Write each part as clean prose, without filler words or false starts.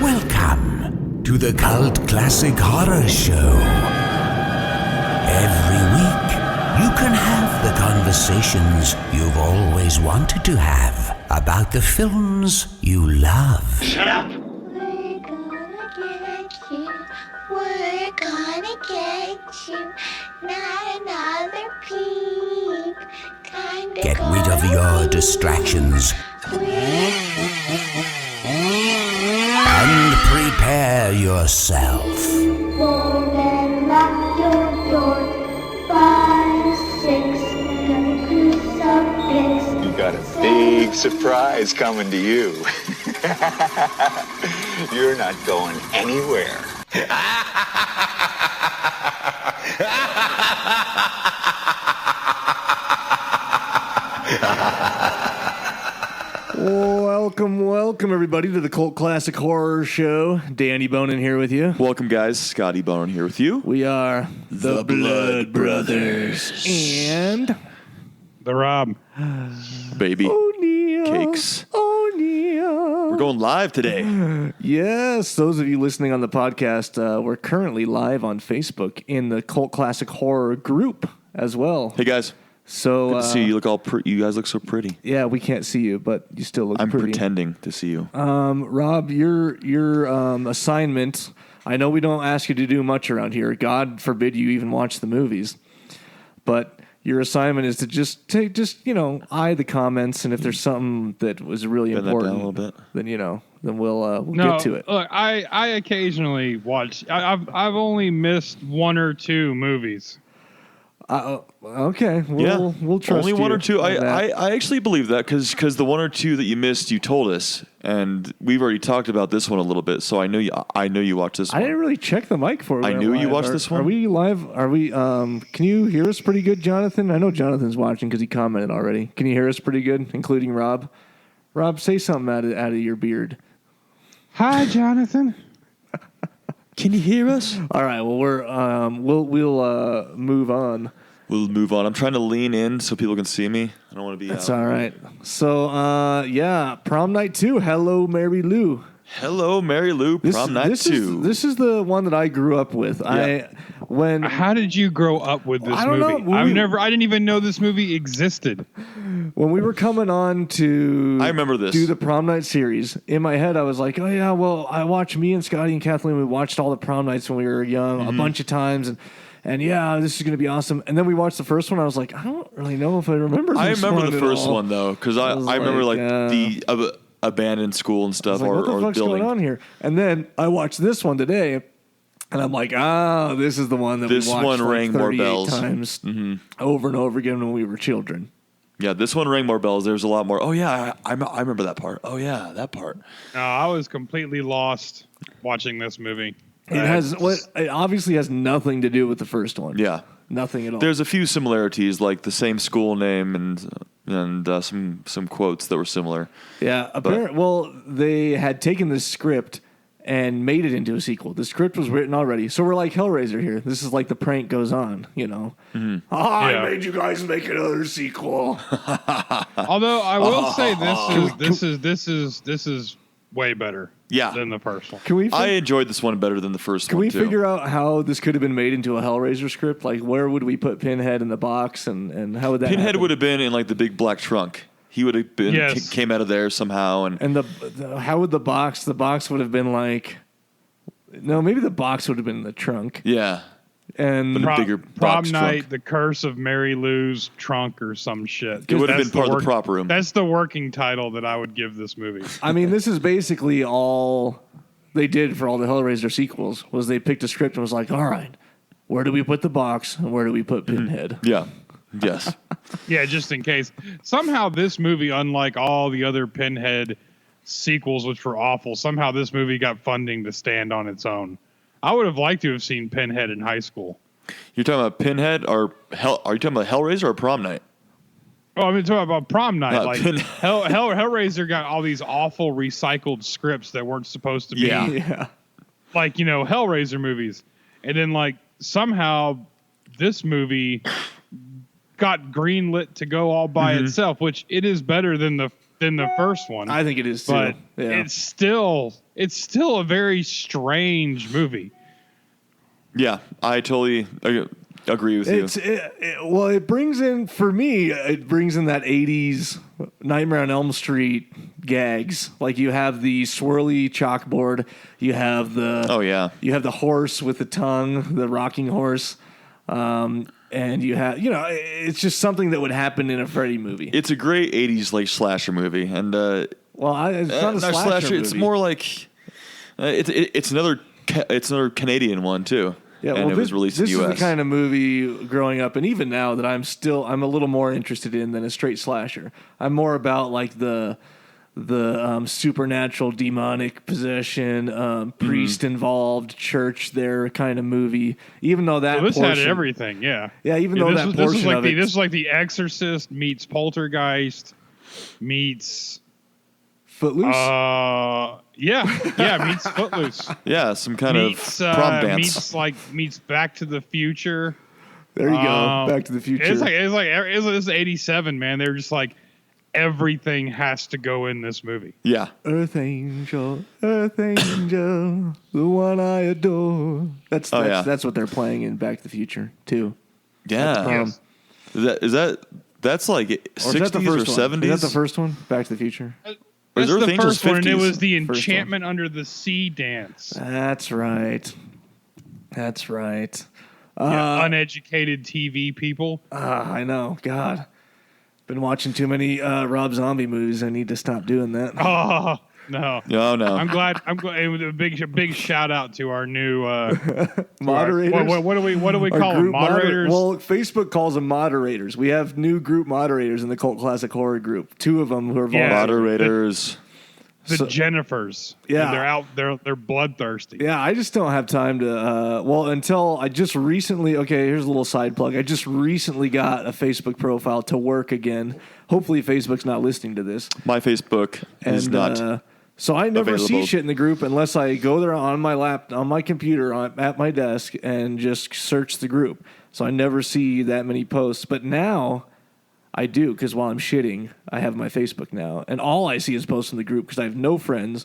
Welcome to the Cult Classic Horror Show. Every week, you can have the conversations you've always wanted to have about the films you love. Shut up! We're gonna get you. We're gonna get you. Not another peep. Kinda Get rid of your distractions and prepare yourself. Four men lock your door. 5, 6, crucifix. You got a big surprise coming to you. You're not going anywhere. Welcome, everybody, to the Cult Classic Horror Show. Danny Bonin here with you. Welcome, guys. Scotty Bonin here with you. We are the Blood Brothers. And The Rob. Baby. O'Neill. Cakes. O'Neill. We're going live today. Yes, those of you listening on the podcast, we're currently live on Facebook in the Cult Classic Horror group as well. Hey, guys. So Good to see you. You look all you guys look so pretty. Yeah, we can't see you, but you still look I'm pretty. pretending to see you. Rob, your assignment, I know we don't ask you to do much around here. God forbid you even watch the movies. But your assignment is to just eye the comments, and if there's something that was really Bend important, that down a little bit. then we'll No, get to it. Look, I occasionally watch. I've only missed one or two movies. Okay, we'll trust Only one you or two. on that. I actually believe that because the one or two that you missed, you told us, and we've already talked about this one a little bit. So I know you watched this one. I didn't really check the mic for it. I knew you watched this one. Are we live? Are we? Can you hear us pretty good, Jonathan? I know Jonathan's watching because he commented already. Can you hear us pretty good, including Rob? Rob, say something out of your beard. Hi, Jonathan. Can you hear us? All right. Well, we'll move on. We'll move on. I'm trying to lean in so people can see me. I don't want to be. That's all right. So, Prom Night 2. Hello, Mary Lou. Hello, Mary Lou. Prom Night 2. This is the one that I grew up with. Yeah. How did you grow up with this I don't movie? know. I didn't even know this movie existed. When we were coming on to I remember this. do the Prom Night series, in my head I was like, oh yeah, well, I watched me and Scotty and Kathleen, we watched all the Prom Nights when we were young a bunch of times, and yeah, this is going to be awesome. And then we watched the first one. I was like, I don't really know if I remember this I remember the first all. one, though, because I remember the abandoned school and stuff Like, or what the fuck's building. going on here? And then I watched this one today, and I'm like, this is the one that This we watched one rang more 38 bells. times over and over again when we were children. Yeah, this one rang more bells. There's a lot more. Oh, yeah, I remember that part. Oh, yeah, that part. No, I was completely lost watching this movie. It obviously has nothing to do with the first one. Yeah. Nothing at all. There's a few similarities, like the same school name and some quotes that were similar. Yeah, well, they had taken this script and made it into a sequel. The script was written already. So we're like Hellraiser here. This is like the prank goes on, you know. Mm-hmm. I made you guys make another sequel. Although I will say this is way better than the first one. I enjoyed this one better than the first one, Can we too. figure out how this could have been made into a Hellraiser script? Like, where would we put Pinhead in the box, and how would that Pinhead happen? would have been in, like, the big black trunk. He would have been came out of there somehow. And how would the box would have been like... No, maybe the box would have been in the trunk. Yeah. And but a bigger Prom box Night, trunk. The Curse of Mary Lou's Trunk or some shit. It would have been part of the prop room. That's the working title that I would give this movie. I mean, this is basically all they did for all the Hellraiser sequels, was they picked a script and was like, all right, where do we put the box and where do we put Pinhead? Yeah. Yes. Yeah, just in case. Somehow this movie, unlike all the other Pinhead sequels, which were awful, somehow this movie got funding to stand on its own. I would have liked to have seen Pinhead in high school. You're talking about Pinhead or are you talking about Hellraiser or Prom Night? Oh, I'm talking about Prom Night. Like Pin- Hellraiser got all these awful recycled scripts that weren't supposed to be like, Hellraiser movies. And then like somehow this movie got greenlit to go all by itself, which it is better than the first one. I think it is too. But yeah. it's still a very strange movie. Yeah, I totally agree with you. Well, it brings in, for me, it brings in that 80s Nightmare on Elm Street gags. Like you have the swirly chalkboard, you have the you have the horse with the tongue, the rocking horse, and you have, it's just something that would happen in a Freddy movie. It's a great 80s like slasher movie, and it's not a slasher movie. It's more like it's another Canadian one too. Yeah, and it was released in the US. This is the kind of movie growing up, and even now that I'm a little more interested in than a straight slasher. I'm more about like the supernatural, demonic possession, priest involved, church there kind of movie. Even though that this had everything, yeah. Yeah, even though that portion of it, this is like The Exorcist meets Poltergeist meets Footloose. Meets Footloose. Yeah, some kind of prom dance. Meets Back to the Future. There you go, Back to the Future. It's like this is 87, man. They were just like, everything has to go in this movie. Yeah. Earth Angel, the one I adore. That's what they're playing in Back to the Future too. Yeah. Yes. That's like 60s or 70s? Is that the first one? Back to the Future. That's Earth the Angel's first one, and 50s? it was the Enchantment Under the Sea dance. That's right. Uneducated TV people. I know. God. Been watching too many Rob Zombie movies. I need to stop doing that. Oh, no. No. I'm glad. It was a big shout out to our new moderators. What do we call them? Moderators? Well, Facebook calls them moderators. We have new group moderators in the Cult Classic Horror group. Two of them who are moderators. The Jennifers. Yeah. They're out. They're bloodthirsty. Yeah, I just don't have time to. Until I just recently. Okay, here's a little side plug. I just recently got a Facebook profile to work again. Hopefully, Facebook's not listening to this. My Facebook is not. So I never available. see shit in the group unless I go there on my computer at my desk and just search the group. So I never see that many posts. But now I do, because while I'm shitting, I have my Facebook now, and all I see is posts in the group because I have no friends.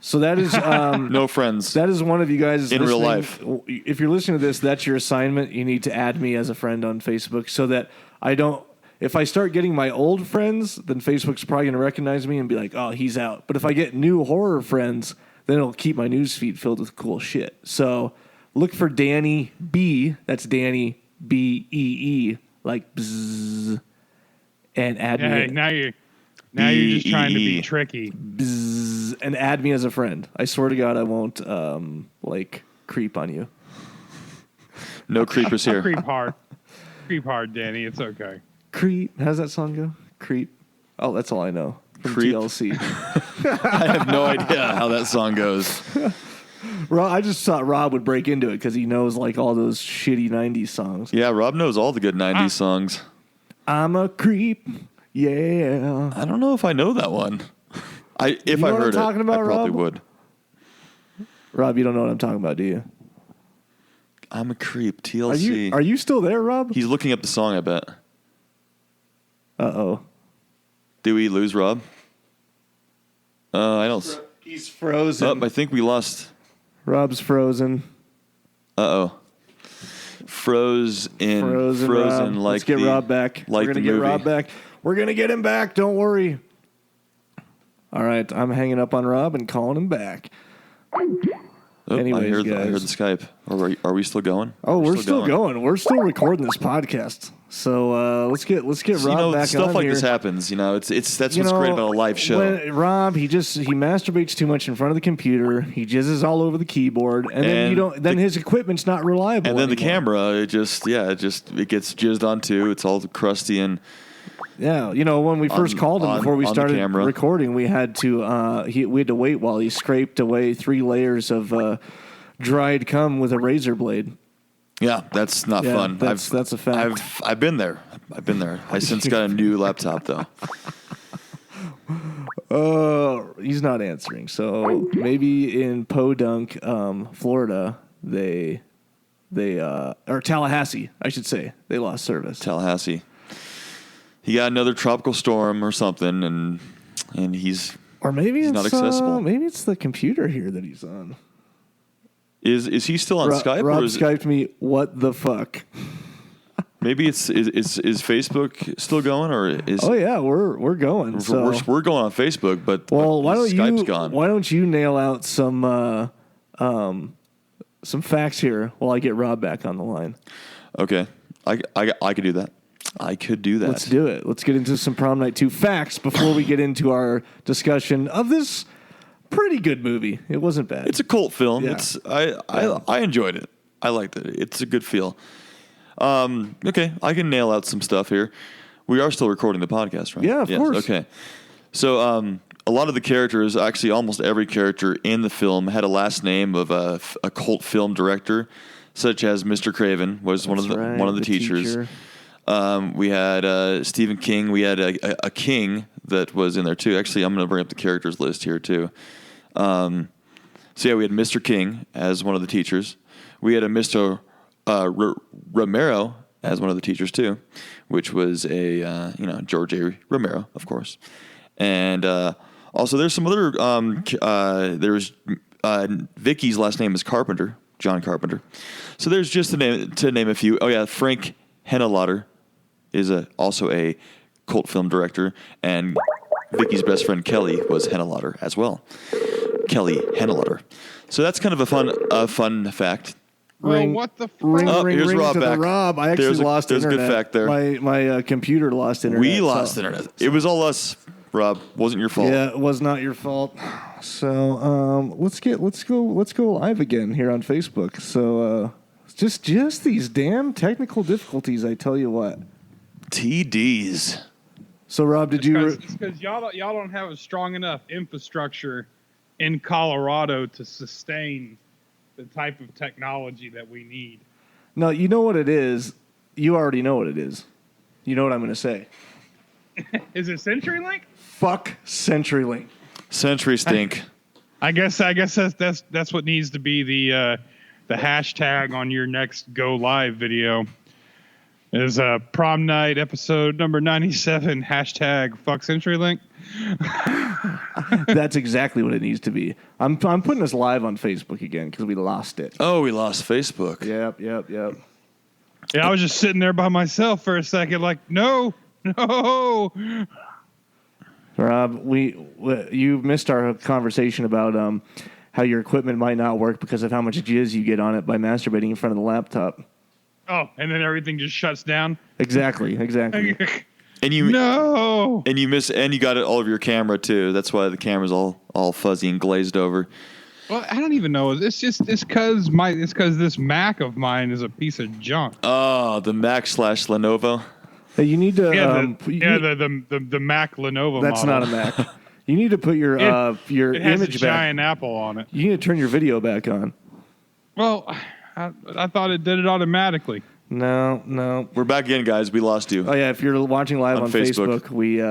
So that is no friends. That is one of you guys in listening. real life. If you're listening to this, that's your assignment. You need to add me as a friend on Facebook so that I don't. If I start getting my old friends, then Facebook's probably going to recognize me and be like, "Oh, he's out." But if I get new horror friends, then it'll keep my newsfeed filled with cool shit. So look for Danny B. That's Danny BEE, like bzzz, and add me. Hey, now you're just trying to be tricky. Bzzz, and add me as a friend. I swear to God, I won't creep on you. No creepers here. Creep hard, Danny. It's okay. Creep. How's that song go? Creep. Oh, that's all I know. From Creep. TLC. I have no idea how that song goes. I just thought Rob would break into it because he knows like all those shitty 90s songs. Yeah, Rob knows all the good 90s songs. I'm a creep. Yeah. I don't know if I know that one. If You know I what heard I'm talking about, I probably Rob? would. Rob, you don't know what I'm talking about, do you? I'm a creep. TLC. Are you still there, Rob? He's looking up the song, I bet. Uh-oh. Did we lose Rob? I don't. He's frozen. I think we lost. Rob's frozen. Uh-oh. Frozen. Rob. Like Let's get Rob back. Like We're going to get Rob back. We're going to get him back. Don't worry. All right. I'm hanging up on Rob and calling him back. Anyways, I heard guys. the Skype. Are we still going? Oh, we're still going. We're still recording this podcast. So let's get Rob back stuff on like here. this happens. That's what's great about a live show. Rob, he masturbates too much in front of the computer. He jizzes all over the keyboard, and then then his equipment's not reliable. And then anymore. the camera, it gets jizzed onto. It's all crusty and. Yeah, when we first called him before we started recording, we had to wait while he scraped away 3 layers of dried cum with a razor blade. Yeah, that's not fun. That's a fact. I've been there. I since got a new laptop though. He's not answering. So maybe in Podunk, Florida, they or Tallahassee, I should say, they lost service. Tallahassee. He got another tropical storm or something, and he's He's not accessible. Maybe it's the computer here that he's on. Is he still on Skype? Rob or is Skyped me. What the fuck? Maybe is Facebook still going, or is? Oh yeah, we're going. So. We're going on Facebook, but Skype's gone. Why don't you nail out some facts here while I get Rob back on the line? Okay, I could do that. I could do that. Let's do it. Let's get into some Prom Night 2 facts before we get into our discussion of this pretty good movie. It wasn't bad. It's a cult film. Yeah. I enjoyed it. I liked it. It's a good feel. Okay, I can nail out some stuff here. We are still recording the podcast, right? Yeah, of course. Okay. So a lot of the characters, actually almost every character in the film, had a last name of a cult film director, such as Mr. Craven was one of the teachers. Teacher. We had Stephen King. We had a king that was in there too. Actually, I'm going to bring up the characters list here too. So yeah, we had Mr. King as one of the teachers. We had a Mr. Romero as one of the teachers too, which was a George A. Romero, of course. And also, there's some other. There's Vicky's last name is Carpenter, John Carpenter. So there's just to name a few. Oh yeah, Frank Henenlotter is also a cult film director, and Vicky's best friend Kelly was Henenlotter as well. Kelly Henenlotter. So that's kind of a fun fact. Well, what the Ring, fuck? here's ring Rob to back. the Rob. I actually lost there's internet. a good fact there. My computer lost internet. We lost internet. It was all us, Rob. Wasn't your fault. Yeah, it was not your fault. So let's go live again here on Facebook. So just these damn technical difficulties. I tell you what. TDs. So Rob, did you? It's because y'all don't have a strong enough infrastructure in Colorado to sustain the type of technology that we need. No, you know what it is. You already know what it is. You know what I'm going to say. Is it CenturyLink? Fuck CenturyLink. Century stink. I guess that's what needs to be the hashtag on your next go live video. Is Prom Night episode number 97 hashtag fuck CenturyLink. That's exactly what it needs to be. I'm putting us live on Facebook again because we lost it. Oh, we lost Facebook. Yep. Yeah, I was just sitting there by myself for a second, like, no. Rob, you missed our conversation about how your equipment might not work because of how much jizz you get on it by masturbating in front of the laptop. Oh, and then everything just shuts down. Exactly. And you No. And you got it all over your camera too. That's why the camera's all fuzzy and glazed over. Well, I don't even know. It's because this Mac of mine is a piece of junk. Oh, the Mac / Lenovo. Hey, you need to. The Mac Lenovo. That's model. not a Mac. You need to put your It has image a back. giant apple on it. You need to turn your video back on. Well, I thought it did it automatically. No. We're back again, guys. We lost you. Oh yeah, if you're watching live on Facebook. Facebook, we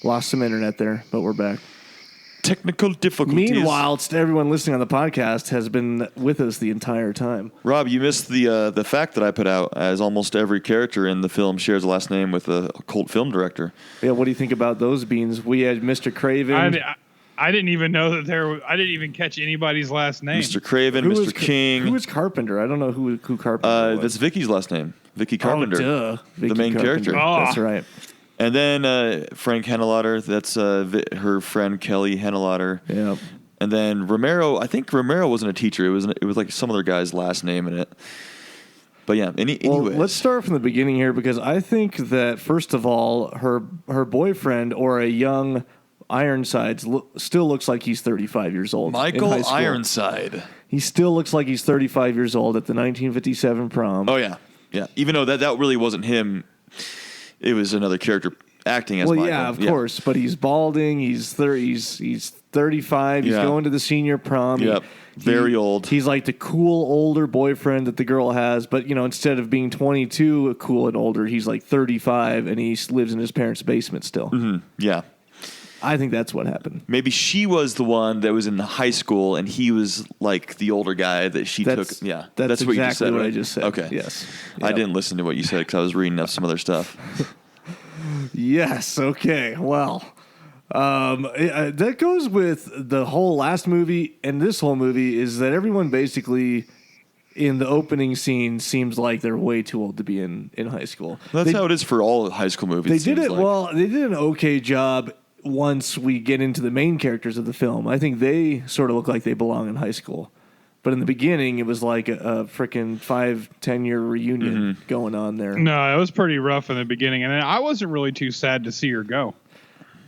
lost some internet there, but we're back. Technical difficulties. Meanwhile, everyone listening on the podcast has been with us the entire time. Rob, you missed the fact that I put out, as almost every character in the film shares a last name with a cult film director. Yeah, what do you think about those beans? We had Mr. Craven. I didn't even know that I didn't even catch anybody's last name. Mr. Craven, Mr. King. Who was Carpenter? I don't know who Carpenter was. That's Vicky's last name. Vicky Carpenter. Oh, duh. Vicky the main Carpenter. character. Oh. That's right. And then Frank Henenlotter, that's her friend Kelly Henenlotter. Yeah. And then Romero, I think Romero wasn't a teacher. It was like some other guy's last name in it. But yeah, anyways. Well, let's start from the beginning here because I think that, first of all, her boyfriend or a young Ironsides still looks like he's 35 years old. Michael in high school. Ironside. He still looks like he's 35 years old at the 1957 prom. Oh, yeah. Yeah. Even though that really wasn't him. It was another character acting as Michael. Well, yeah, of course. But he's balding. He's 35. He's going to the senior prom. Yep. Very old. He's like the cool older boyfriend that the girl has. But, instead of being 22, cool and older, he's like 35, and he lives in his parents' basement still. Mm-hmm. Yeah. I think that's what happened. Maybe she was the one that was in high school, and he was like the older guy that she took. Yeah, that's what exactly you just said. what Right? I just said. Okay. Yes. I Yep. didn't listen to what you said because I was reading up some other stuff. Yes. Okay. Well, that goes with the whole last movie and this whole movie is that everyone basically in the opening scene seems like they're way too old to be in high school. That's how it is for all high school movies. They did it like. well. They did an okay job once we get into the main characters of the film. I think they sort of look like they belong in high school. But in the beginning, it was like a freaking 5-10 year reunion going on there. No, it was pretty rough in the beginning, and I wasn't really too sad to see her go.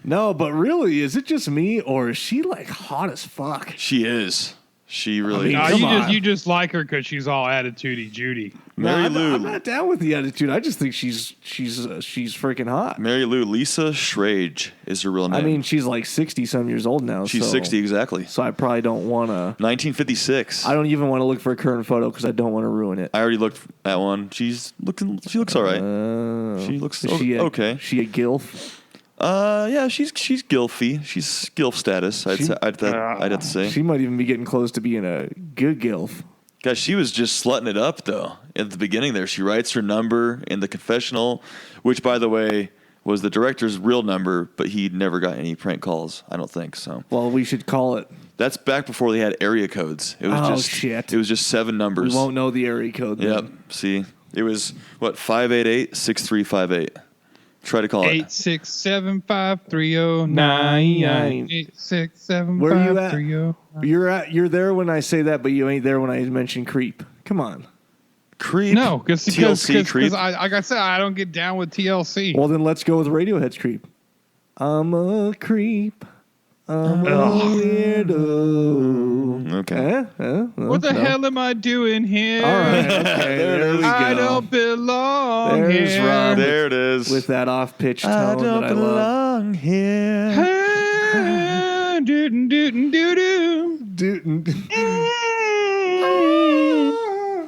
No, but really, is it just me or is she like hot as fuck? She is. She really. I No, mean, come on. you just like her because she's all attitudey Judy. Mary I'm Lou. not down with the attitude. I just think she's freaking hot. Mary Lou. Lisa Schrage is her real name. I mean, she's like 60-some years old now. she's so, 60 exactly. So I probably don't want to. 1956. I don't even want to look for a current photo because I don't want to ruin it. I already looked at one. She looks all right. She looks okay. She a gilf? Yeah, she's gilfy. She's gilf status. I'd have to say. She might even be getting close to being a good gilf. Gosh, she was just slutting it up though at the beginning. There, she writes her number in the confessional, which, by the way, was the director's real number, but he never got any prank calls. I don't think so. Well, we should call it. That's back before they had area codes. It was shit. It was just 7 numbers. We won't know the area code. Yep. Then. See, it was what 588-6358. Try to call it 8675309. 8675309. Where are you at? You're there when I say that, but you ain't there when I mention creep. Come on. Creep. No, because TLC creep. like I said, I don't get down with TLC. Well, then let's go with Radiohead's creep. I'm a creep. I'm a weirdo. Okay. What the hell am I doing here? All right. Okay. there we go. I don't belong There's here. Rob. There it is. With that off-pitch tone I don't that I love. belong here.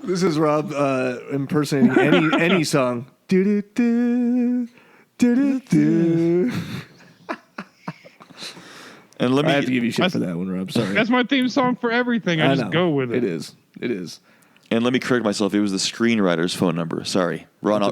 This is Rob impersonating any song. Do-do-do, do-do-do. And let I have to me give you shit for that one, Rob. Sorry. That's my theme song for everything. I just know. go with it. It is. and let me correct myself. It was the screenwriter's phone number. Sorry, Ron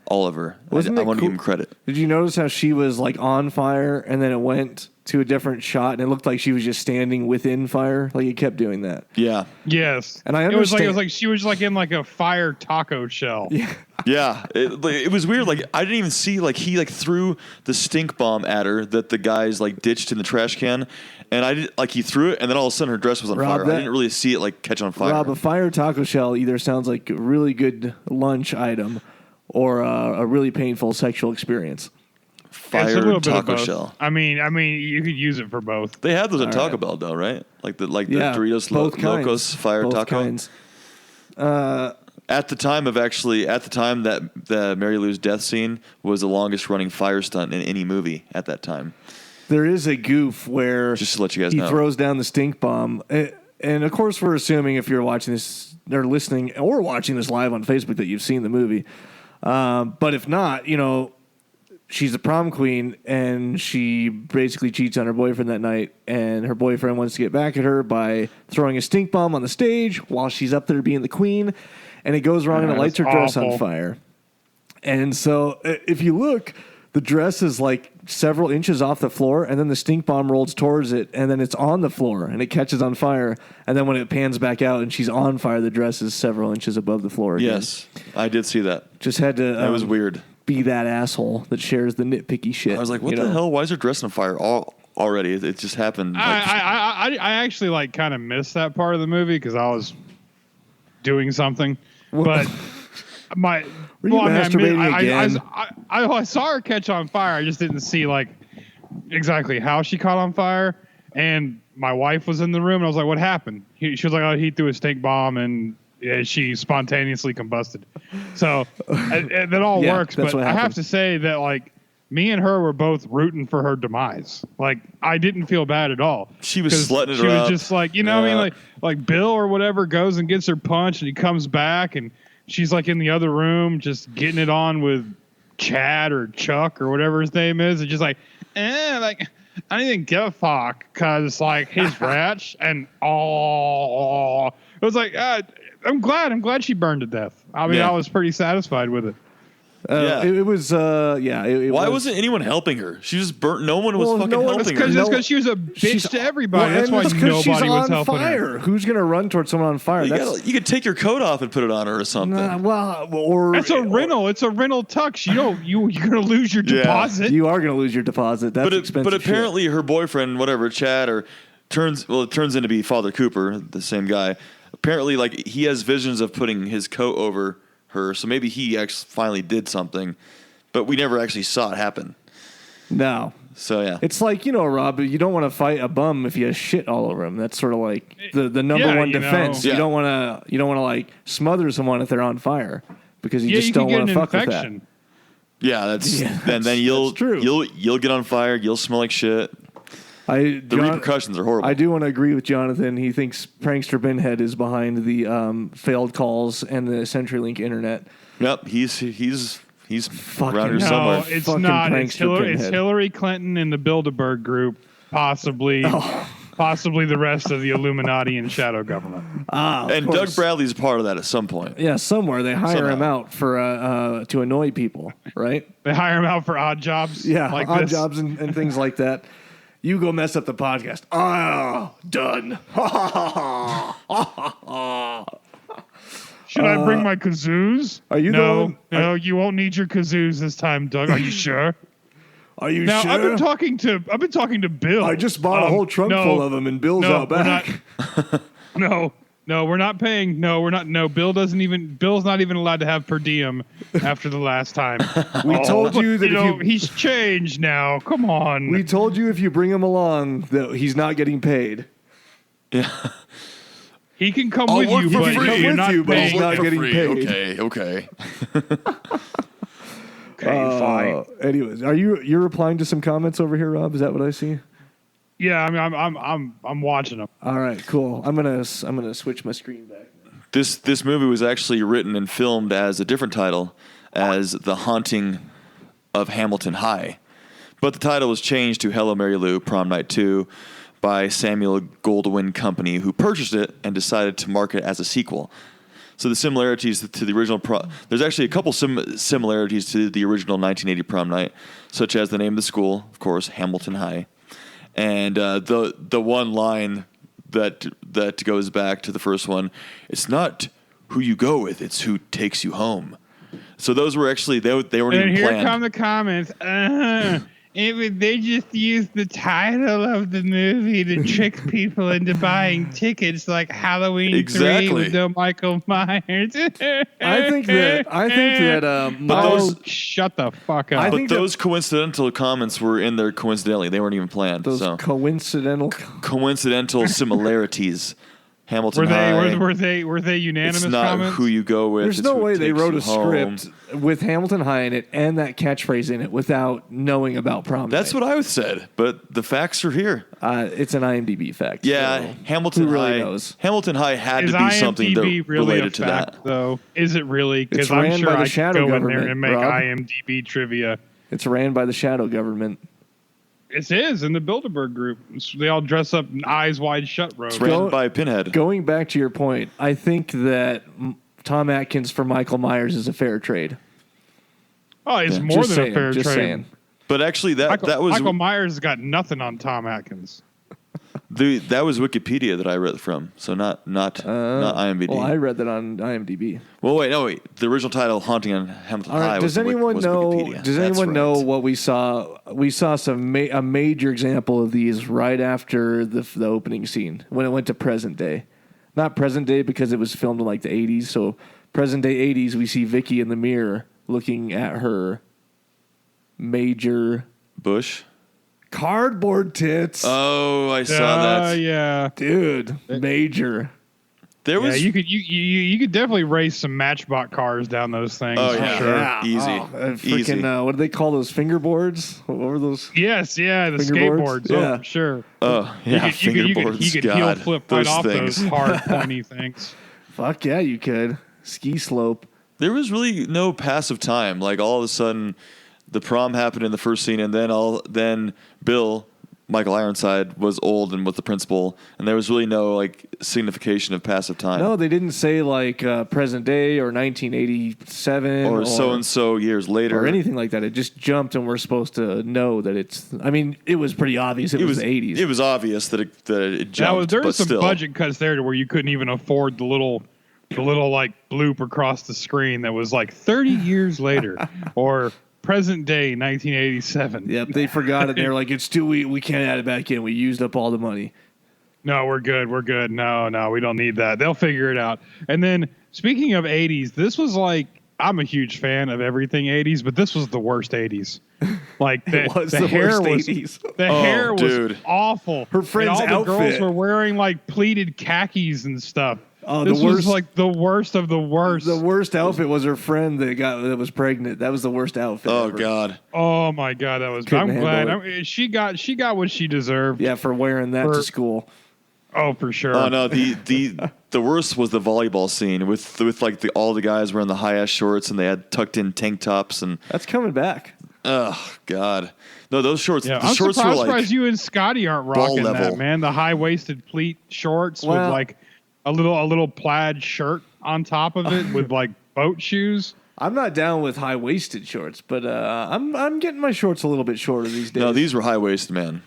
Oliver. I Wasn't want it to give cool? him credit. Did you notice how she was like on fire and then it went to a different shot and it looked like she was just standing within fire? Like it kept doing that. Yeah, Yes. And I It was understand- like she was like in like a fire taco shell. Yeah. yeah. It was weird. Like I didn't even see like he like threw the stink bomb at her that the guys like ditched in the trash can, and I did like he threw it, and then all of a sudden her dress was on Rob, fire. that- I didn't really see it like catch on fire. Rob, a fire taco shell either sounds like a really good lunch item or a really painful sexual experience. It's a Fire little bit of taco both. shell. I mean, you could use it for both. They had those at Taco right. Bell though, right? Like the Yeah, Doritos both kinds. Locos Fire Both Taco. kinds. At the time that the Mary Lou's death scene was the longest running fire stunt in any movie at that time. There is a goof where Just to let you guys he know. throws down the stink bomb. And of course, we're assuming if you're watching this or listening or watching this live on Facebook that you've seen the movie. But if not, she's a prom queen and she basically cheats on her boyfriend that night. And her boyfriend wants to get back at her by throwing a stink bomb on the stage while she's up there being the queen. And it goes wrong and it lights her dress on awful. fire. And so if you look, the dress is like several inches off the floor, and then the stink bomb rolls towards it, and then it's on the floor, and it catches on fire. And then when it pans back out and she's on fire, the dress is several inches above the floor again. Yes, I did see that. Just had to That was weird. be that asshole that shares the nitpicky shit. I was like, what the hell? Why is her dress on fire already? It just happened. I actually like kind of missed that part of the movie because I was doing something. But my Were you masturbating again? I saw her catch on fire. I just didn't see like exactly how she caught on fire. And my wife was in the room, and I was like, "What happened?" She was like, "Oh, he threw a stink bomb, and she spontaneously combusted." So that all Yeah, works. that's But what I have happened. to say that like me and her were both rooting for her demise. Like I didn't feel bad at all. She was 'Cause slutting it She up. was just like, what I mean, Yeah. like Bill or whatever goes and gets her punched, and he comes back, and she's like in the other room just getting it on with Chad or Chuck or whatever his name is, and just like I didn't give a fuck because like his ratch and it was like I'm glad she burned to death. I mean, Yeah. I was pretty satisfied with it. Yeah. It was Why wasn't anyone helping her? She just burnt. No one was Well, fucking no one- helping Because her. because she was a bitch to everybody. That's why she's nobody was on helping fire. her. Who's gonna run towards someone on fire? You could take your coat off and put it on her or something. That's a rental. It's a rental tux. You're gonna lose your Yeah. deposit. You are gonna lose your deposit. That's expensive. But apparently her boyfriend, whatever, Chad, it turns in to be Father Cooper, the same guy. Apparently, like he has visions of putting his coat over her, so maybe he actually finally did something, but we never actually saw it happen. No. So yeah, It's like, Rob, you don't want to fight a bum if he has shit all over him. That's sort of like the number Yeah, one you defense. know. You don't want to like smother someone if they're on fire because you just you don't can want get to an fuck with that. infection. then you'll that's true. you'll get on fire. You'll smell like shit. The repercussions are horrible. I do want to agree with Jonathan. He thinks Prankster Pinhead is behind the failed calls and the CenturyLink internet. Yep, he's around here No, somewhere. it's Fucking not. It's prankster Hillary, Pinhead. Hillary Clinton and the Bilderberg Group, possibly the rest of the Illuminati and shadow government. And Doug Bradley's a part of that at some point. Yeah, somewhere they hire him Somehow. out for to annoy people, right? They hire him out for odd jobs. Yeah, like odd this. jobs and things like that. You go mess up the podcast. Done. Should I bring my kazoos? Are you No, going? you won't need your kazoos this time, Doug. Are you sure? Are you Now sure? I've been talking to Bill. I just bought a whole trunk full of them, and Bill's no, out back. No, we're not paying. No, we're not. No, Bill's not even allowed to have per diem after the last time. We told you that he's changed now. Come on. we told you if you bring him along that he's not getting paid. Yeah. He can come I'll with work you, for but free. you're With not you, but he's paying. not getting paid. Okay. Okay, fine. Anyways, you're replying to some comments over here, Rob? Is that what I see? Yeah, I mean, I'm watching him. All right, cool. I'm gonna switch my screen back. This movie was actually written and filmed as a different title, as The Haunting of Hamilton High. But the title was changed to Hello Mary Lou, Prom Night 2 by Samuel Goldwyn Company, who purchased it and decided to market it as a sequel. So the similarities to the original there's actually a couple similarities to the original 1980 Prom Night, such as the name of the school, of course, Hamilton High, and the one line that goes back to the first one. It's not who you go with; it's who takes you home. So those were actually they weren't And even here planned. come the comments. They just used the title of the movie to trick people into buying tickets, like Halloween 3 with no Michael Myers. I think that Shut the fuck up. But those coincidental comments were in there coincidentally. They weren't even planned. those So coincidental similarities. Hamilton were High. they unanimous It's not comments? who you go with. There's it's no who way they takes wrote you a home. script with Hamilton High in it and that catchphrase in it without knowing about Prom That's Night. what I would said, but the facts are here. It's an IMDb fact. Yeah, so Hamilton who really High. knows? Hamilton High had Is to be something that IMDb really related a to fact, that. though? Is it really? It's Because I'm ran sure by the I could shadow go in there government, and make Rob. IMDb trivia. It's ran by the shadow government. It is in the Bilderberg group. They all dress up in eyes wide shut robes. It's ran by Pinhead. Going back to your point, I think that Tom Atkins for Michael Myers is a fair trade. Oh, it's more Just than saying, a fair just trade. saying. But actually, that was Michael Myers has got nothing on Tom Atkins. that was Wikipedia that I read from, so not IMDb. Well, I read that on IMDb. Well, wait. The original title, "Haunting on Hamilton All right, High." does was anyone was know? Wikipedia. Does That's anyone know right. what we saw? We saw a major example of these right after the opening scene when it went to present day. Not present day because it was filmed in like the 80s. So present day 80s, we see Vicky in the mirror looking at her major Bush? cardboard tits. Oh, I saw that. Yeah. Dude, major. There Yeah, was. you could definitely race some Matchbox cars down those things. Oh, for yeah. sure. Yeah. Easy. Freaking, Easy. what do they call those fingerboards? What were those? Yes, yeah, the Fingerboards? skateboards. Yeah. Oh, for sure. Oh, yeah, you fingerboards. could heel God, flip right those off things. those hard, pointy things. Fuck yeah, you could. Ski slope. There was really no passive time. Like all of a sudden, the prom happened in the first scene, and then Bill, Michael Ironside was old and was the principal, and there was really no like signification of passive time. No, they didn't say like present day or 1987 or so and so years later or anything like that. It just jumped, and we're supposed to know that it's. I mean, it was pretty obvious. It was the 80s. It was obvious that it jumped. There was but some still. budget cuts there to where you couldn't even afford the little like bloop across the screen that was like 30 years later or present day 1987. Yep, they forgot it. They're like, it's too. We can't add it back in. We used up all the money. No, we're good. We're good. No, we don't need that. They'll figure it out. And then speaking of 80s, this was like, I'm a huge fan of everything 80s, but this was the worst 80s. Like the hair worst was 80s. the hair was awful. Her friend's and all the outfit. girls were wearing like pleated khakis and stuff. Oh, this the worst, was like the worst of the worst. The worst outfit was her friend that was pregnant. That was the worst outfit. Oh ever. God. Oh my God, that was. Couldn't I'm glad handle she got what she deserved. Yeah, for wearing that to school. Oh, for sure. Oh no, the worst was the volleyball scene with like all the guys wearing the high ass shorts and they had tucked in tank tops and That's coming back. oh God. No, those shorts. Yeah, the I'm shorts surprised, were like you and Scotty aren't rocking level. that, man. The high waisted pleat shorts with Well- like a little plaid shirt on top of it with like boat shoes. I'm not down with high waisted shorts, but I'm getting my shorts a little bit shorter these days. no, these were high waisted, man.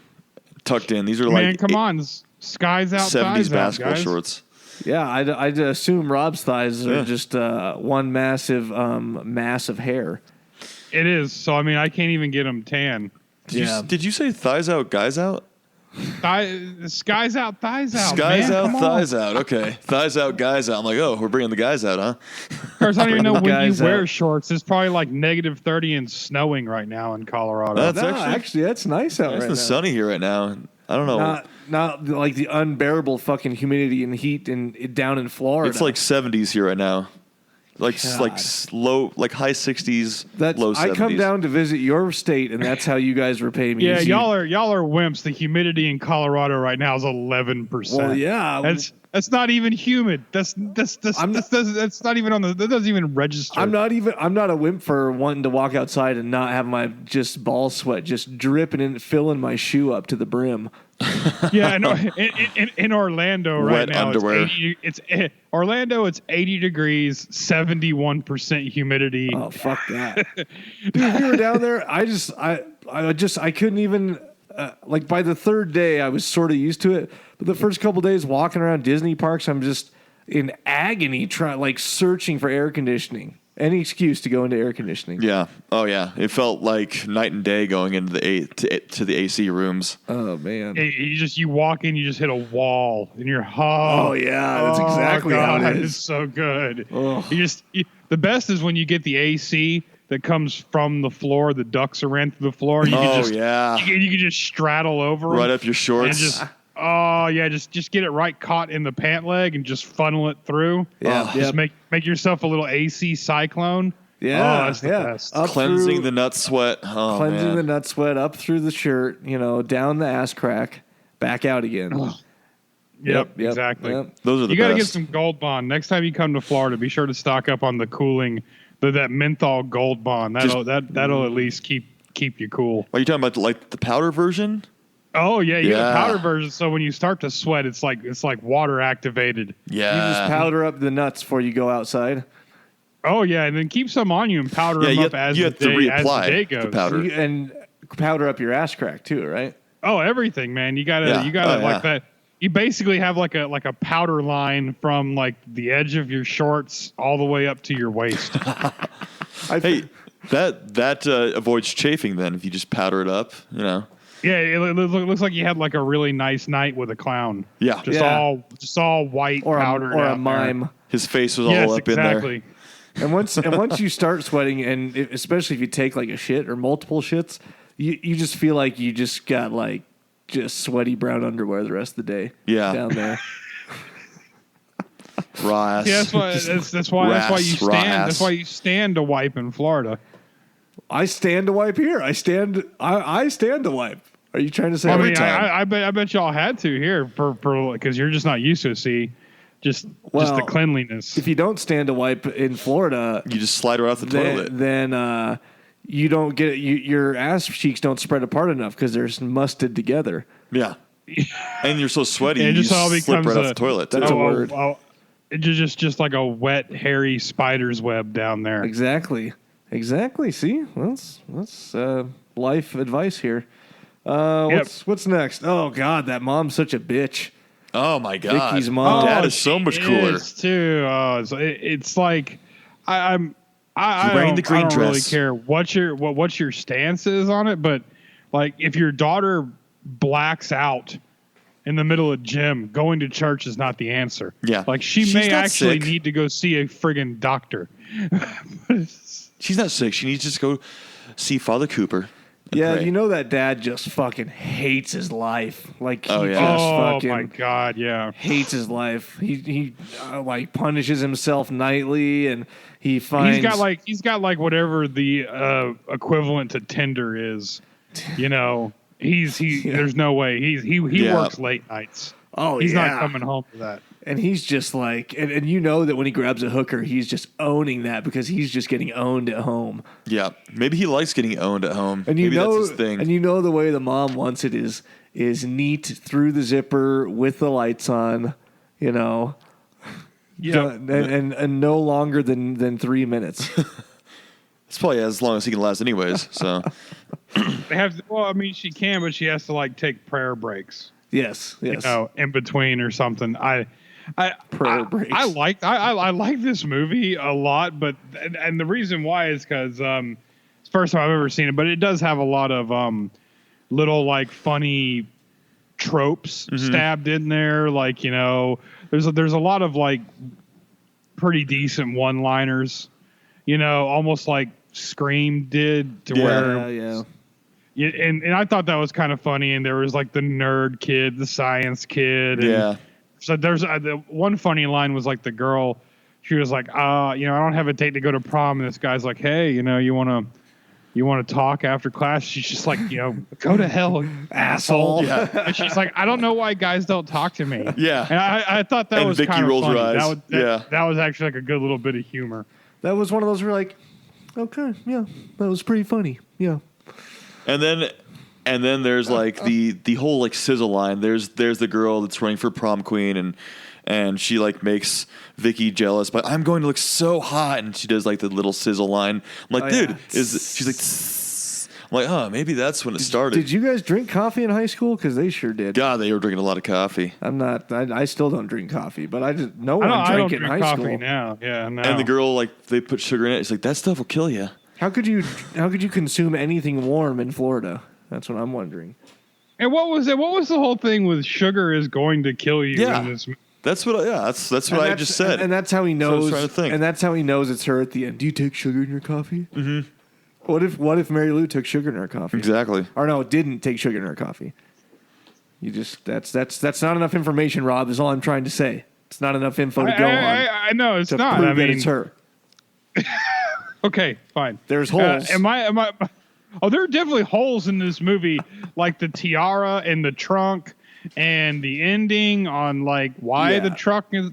Tucked in. These are Man, like come on, skies out, 70s thighs out, basketball guys. shorts. Yeah, I'd assume Rob's thighs are Yeah. just one massive mass of hair. It is. So I mean, I can't even get them tan. Did you say thighs out, guys out? Skies out, thighs out. Skies man, out, come on. thighs out. Okay, thighs out, guys out. I'm like, oh, we're bringing the guys out, huh? Of course, I don't even know Bring the when you guys wear out. shorts. It's probably like -30 and snowing right now in Colorado. That's No, actually actually, that's nice out nice right and now. sunny here right now. I don't know. Not like the unbearable fucking humidity and heat down in Florida. It's like 70s here right now. Like God. low, like high 60s, low 70s. I come down to visit your state, and that's how you guys repay me. Yeah, is you- y'all are wimps. The humidity in Colorado right now is 11%. Well, yeah. That's not even humid. That's not even on the. That doesn't even register. I'm not a wimp for wanting to walk outside and not have my just ball sweat just dripping and filling my shoe up to the brim. Yeah, no. In Orlando right Wet now, underwear. Orlando. It's 80 degrees, 71% humidity. Oh fuck that, dude! We were down there. I couldn't even. Like by the third day, I was sort of used to it. But the first couple days walking around Disney parks, I'm just in agony, searching for air conditioning. Any excuse to go into air conditioning. Yeah. Oh yeah. It felt like night and day going into to the AC rooms. Oh man. You walk in, you just hit a wall, and you're Oh yeah, that's exactly God, how it It's is. so good. Ugh. The best is when you get the AC that comes from the floor. The ducts are ran through the floor. You Oh, can just, yeah. you can just straddle over 'em Right up your shorts. and just get it right caught in the pant leg and just funnel it through. Yeah. Just make yourself a little AC cyclone. Yeah, Oh, that's the best. Up Cleansing through- the nut sweat. Oh cleansing man. the nut sweat up through the shirt, down the ass crack, back out again. Yep, exactly. Yep. Those are the You got to get best. some Gold Bond next time you come to Florida. Be sure to stock up on the cooling, that menthol Gold Bond. That'll at least keep you cool. Are you talking about like the powder version? Oh yeah, you got Yeah. a powder version. So when you start to sweat, it's like water activated. Yeah. You just powder up the nuts before you go outside. Oh yeah, and then keep some on you and powder Yeah, them you up have- as you the have to day, as the reapply day the goes. powder. And powder up your ass crack too, right? Oh, everything, man. You gotta Yeah. like Oh, yeah. that. You basically have like a powder line from like the edge of your shorts all the way up to your waist. Hey, that avoids chafing then if you just powder it up, Yeah, it looks like you had like a really nice night with a clown. Yeah. Just all white Or powdered a out there. mime. His face was Yes, all up exactly. in And once you start sweating, and especially if you take like a shit or multiple shits, you just feel like you just got like just sweaty brown underwear the rest of the day. Yeah. down there. there. Raw ass. Yeah, that's why you stand to wipe in Florida. I stand to wipe here. I stand to wipe. Are you trying to say I time. I bet y'all had to here for because you're just not used to it. See, just the cleanliness. If you don't stand to wipe in Florida, You just slide her off the toilet. then you don't get your ass cheeks don't spread apart enough because they're musted together. Yeah. And you're so sweaty, And it you just all slip becomes right off the toilet. That's too. a word. It's just like a wet, hairy spider's web down there. Exactly. See, that's life advice here. What's next? Oh God, that mom's such a bitch. Oh my God. Vicky's mom. Dad is so much cooler. Too. It's like I wearing the green I don't really dress. care what your stance is on it, but like if your daughter blacks out in the middle of gym, going to church is not the answer. Yeah. Like she She's may not actually sick. need to go see a friggin' doctor. She's not sick. She needs to just go see Father Cooper. and Yeah, pray. you know that dad just fucking hates his life. Like he Oh, yeah. just Oh fucking my God, yeah. hates his life. He like punishes himself nightly, and he finds He's got like whatever the equivalent to Tinder is. You know, there's no way he Yeah. works late nights. Oh, He's yeah. not coming home for that. And he's just like, and you know that when he grabs a hooker, he's just owning that because he's just getting owned at home. Yeah. Maybe he likes getting owned at home. And you Maybe know, that's his thing. and you know the way the mom wants it is neat through the zipper with the lights on, you know. Yeah. And no longer than 3 minutes. It's probably as long as he can last anyways. So They have. Well, I mean, she can, but she has to like take prayer breaks. Yes. You know, in between or something. Prayer breaks. I like this movie a lot, but and the reason why is because it's the first time I've ever seen it, but it does have a lot of little like funny tropes stabbed in there. Like, you know, there's a lot of like pretty decent one-liners. You know, almost like Scream did to where. Yeah. Yeah, and I thought that was kind of funny. And there was like the nerd kid, the science kid. And yeah. so there's the one funny line was like the girl, she was like, you know, I don't have a date to go to prom. And this guy's like, hey, you know, you want to talk after class? She's just like, you know, go to hell, asshole. Yeah. And she's like, I don't know why guys don't talk to me. Yeah. And I thought that And was Vicky kind of rolls her funny. eyes. That was actually like a good little bit of humor. That was one of those where like, okay, yeah, that was pretty funny. Yeah. And then there's like the whole like sizzle line. There's the girl that's running for prom queen and she like makes Vicky jealous, but I'm going to look so hot, and she does like the little sizzle line. I'm like, dude, she's like, tss. I'm like, oh, maybe that's when it started. Did you guys drink coffee in high school? Because they sure did. God, they were drinking a lot of coffee. I'm not. I still don't drink coffee, but I just no I one don't drank it in drink high coffee school. now. Yeah, no. And the girl, like, they put sugar in it. It's like, that stuff will kill you. How could you consume anything warm in Florida? That's what I'm wondering. And what was it? What was the whole thing with sugar is going to kill you? Yeah. In this That's what. That's what I just said. And that's how he That's what I was knows. trying to think. And that's how he knows it's her at the end. Do you take sugar in your coffee? Mm-hmm. What if Mary Lou took sugar in her coffee? Exactly. Or no, didn't take sugar in her coffee. You just that's not enough information, Rob. Is all I'm trying to say. It's not enough info to go on. I know it's to not. prove I mean, that it's her. Okay, fine. There's holes. Am I? Oh, there are definitely holes in this movie, like the tiara and the trunk, and the ending on like why the trunk is